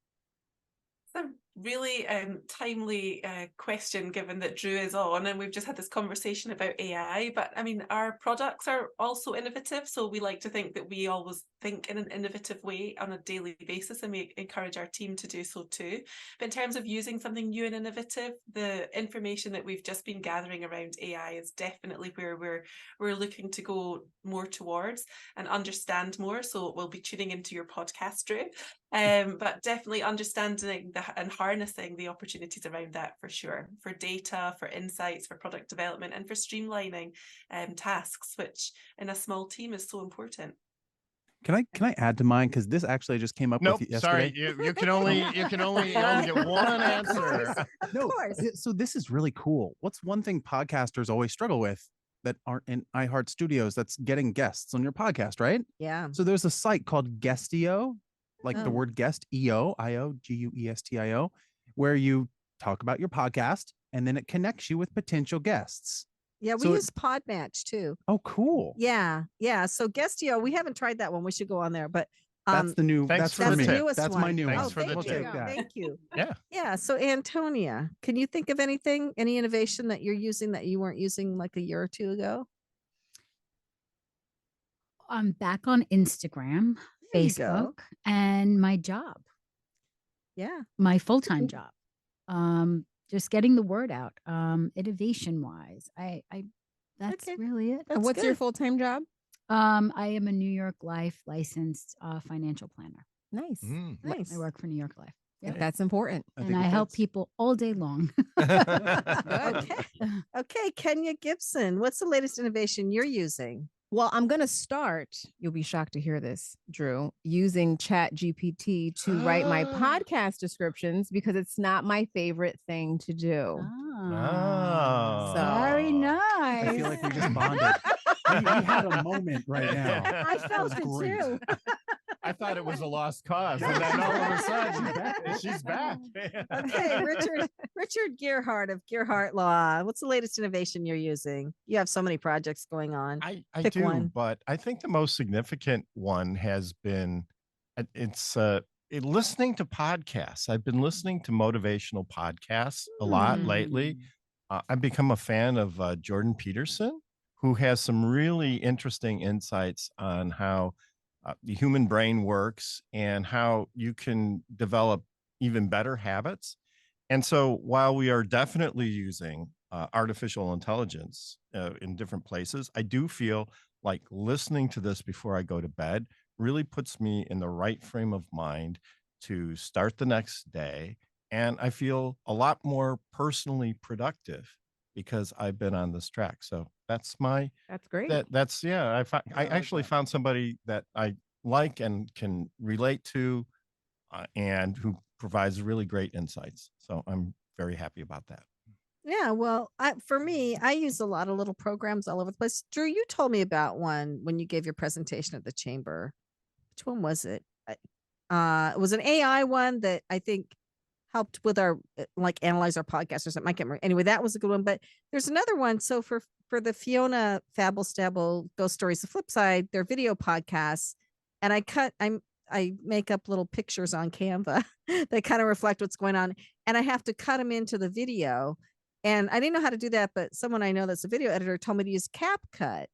It's a really timely question, given that Drew is on and we've just had this conversation about AI. But our products are also innovative, so we like to think that we always think in an innovative way on a daily basis, and we encourage our team to do so too. But in terms of using something new and innovative, the information that we've just been gathering around AI is definitely where we're looking to go more towards and understand more. So we'll be tuning into your podcast, Drew. But definitely understanding and harnessing the opportunities around that, for sure, for data, for insights, for product development, and for streamlining tasks, which in a small team is so important. Can I add to mine, because this actually just came up with yesterday? Sorry, you can only get one answer. No, so this is really cool. What's one thing podcasters always struggle with that aren't in iHeart Studios? That's getting guests on your podcast, right? Yeah. So there's a site called Guestio, like the word guest, Guestio, where you talk about your podcast and then it connects you with potential guests. Yeah, we use Podmatch too. Oh, cool. Yeah. So Guestio, we haven't tried that one. We should go on there. But that's the new. That's for me. the newest That's one. my new Thanks one. for the We'll tip. take that. Thank you. Yeah. So Antonia, can you think of any innovation that you're using that you weren't using like a year or two ago? I'm back on Instagram, There you go. Facebook, and my job, Yeah. my full-time job. Just getting the word out. Innovation wise, that's Okay. really it. That's What's your good. full-time job? I am a New York Life licensed financial planner. Nice. Nice. I work for New York Life. Yeah. That's important. And I help people all day long. Okay, Kenya Gipson, what's the latest innovation you're using? Well, I'm going to start, you'll be shocked to hear this, Drew, using Chat GPT to write my podcast descriptions, because it's not my favorite thing to do. Oh. Very nice. I feel like we just bonded. we had a moment right now. I felt That it was great. too. I thought it was a lost cause, and then all of a sudden she's back. Okay, Richard Gearhart of Gearhart Law. What's the latest innovation you're using? You have so many projects going on. I Pick do, one. but I think the most significant one has been listening to podcasts. I've been listening to motivational podcasts a lot lately. I've become a fan of Jordan Peterson, who has some really interesting insights on how the human brain works and how you can develop even better habits. And so while we are definitely using artificial intelligence in different places, I do feel like listening to this before I go to bed really puts me in the right frame of mind to start the next day. And I feel a lot more personally productive because I've been on this track. So that's great. I actually found somebody that I like and can relate to and who provides really great insights. So I'm very happy about that. Yeah, well, for me, I use a lot of little programs all over the place. Drew, you told me about one when you gave your presentation at the chamber. Which one was it? It was an AI one that I think helped with our like analyze our podcast or something. I can't remember. Anyway, that was a good one. But there's another one. So for the Fiona Fabble Stabble Ghost Stories, the flip side, they're video podcasts, and I make up little pictures on Canva that kind of reflect what's going on, and I have to cut them into the video. And I didn't know how to do that, but someone I know that's a video editor told me to use CapCut.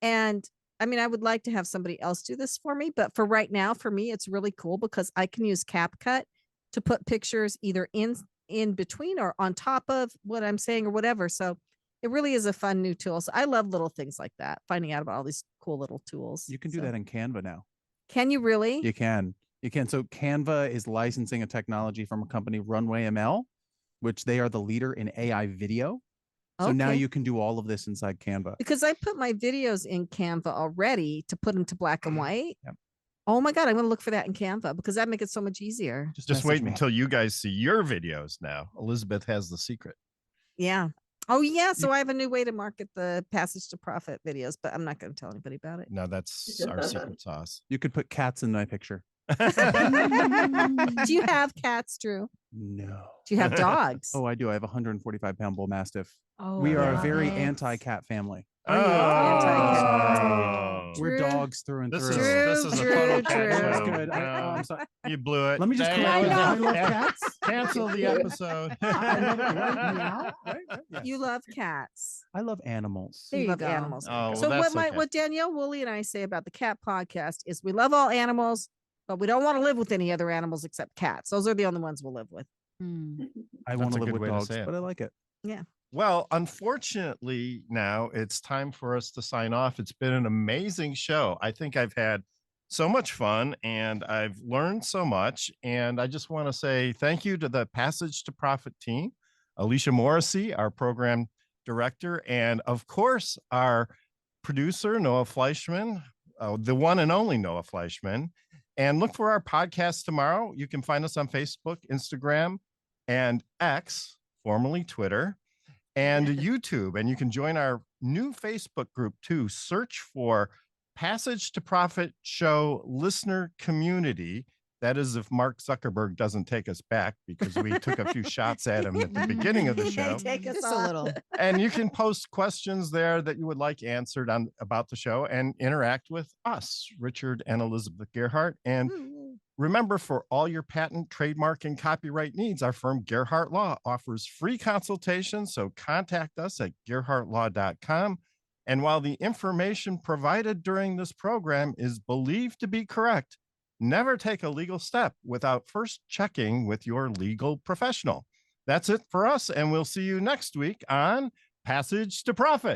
And I mean, I would like to have somebody else do this for me, but for right now, for me, it's really cool because I can use CapCut to put pictures either in between or on top of what I'm saying or whatever. So it really is a fun new tool. So I love little things like that, finding out about all these cool little tools. You can do that in Canva now. Can you really? You can. So Canva is licensing a technology from a company, Runway ML, which they are the leader in AI video. So now Okay. you can do all of this inside Canva. Because I put my videos in Canva already to put them to black and white. Yep. Oh my God, I'm going to look for that in Canva because that makes it so much easier. Just message wait me. until you guys see your videos now. Elizabeth has the secret. Yeah. Oh yeah. So I have a new way to market the Passage to Profit videos, but I'm not going to tell anybody about it. No, that's our secret sauce. You could put cats in my picture. Do you have cats, Drew? No. Do you have dogs? Oh, I do. I have a 145-pound bull mastiff. Oh, We are I a love very it. anti-cat family. Oh, you anti-cat. Oh. We're Drew- dogs through and This through. is a total cat Drew. That's show. good. No, I'm sorry. you blew it. Let me just Dang. correct that. I love Yeah. cats. Cancel the episode. I love it. Right? Meow. Right? Yes. You love cats. I love animals. You There you love go. animals. Oh, well, So that's okay. what Danielle Woolley and I say about the cat podcast is we love all animals, but we don't want to live with any other animals except cats. Those are the only ones we'll live with. Hmm. I That's want a to live good with way to dogs, say it. but I like it. Well, unfortunately, now it's time for us to sign off. It's been an amazing show. I think I've had so much fun and I've learned so much. And I just want to say thank you to the Passage to Profit team, Alicia Morrissey, our program director, and of course, our producer, Noah Fleischman, the one and only Noah Fleischman. And look for our podcast tomorrow. You can find us on Facebook, Instagram, and X, formerly Twitter, and YouTube. And you can join our new Facebook group too. Search for Passage to Profit Show Listener Community. That is if Mark Zuckerberg doesn't take us back, because we took a few shots at him at the beginning of the show. Take us Just a off. little. And you can post questions there that you would like answered on about the show and interact with us, Richard and Elizabeth Gearhart. And remember, for all your patent, trademark, and copyright needs, our firm Gearhart Law offers free consultations. So contact us at gearhartlaw.com. And while the information provided during this program is believed to be correct, never take a legal step without first checking with your legal professional. That's it for us, and we'll see you next week on Passage to Profit.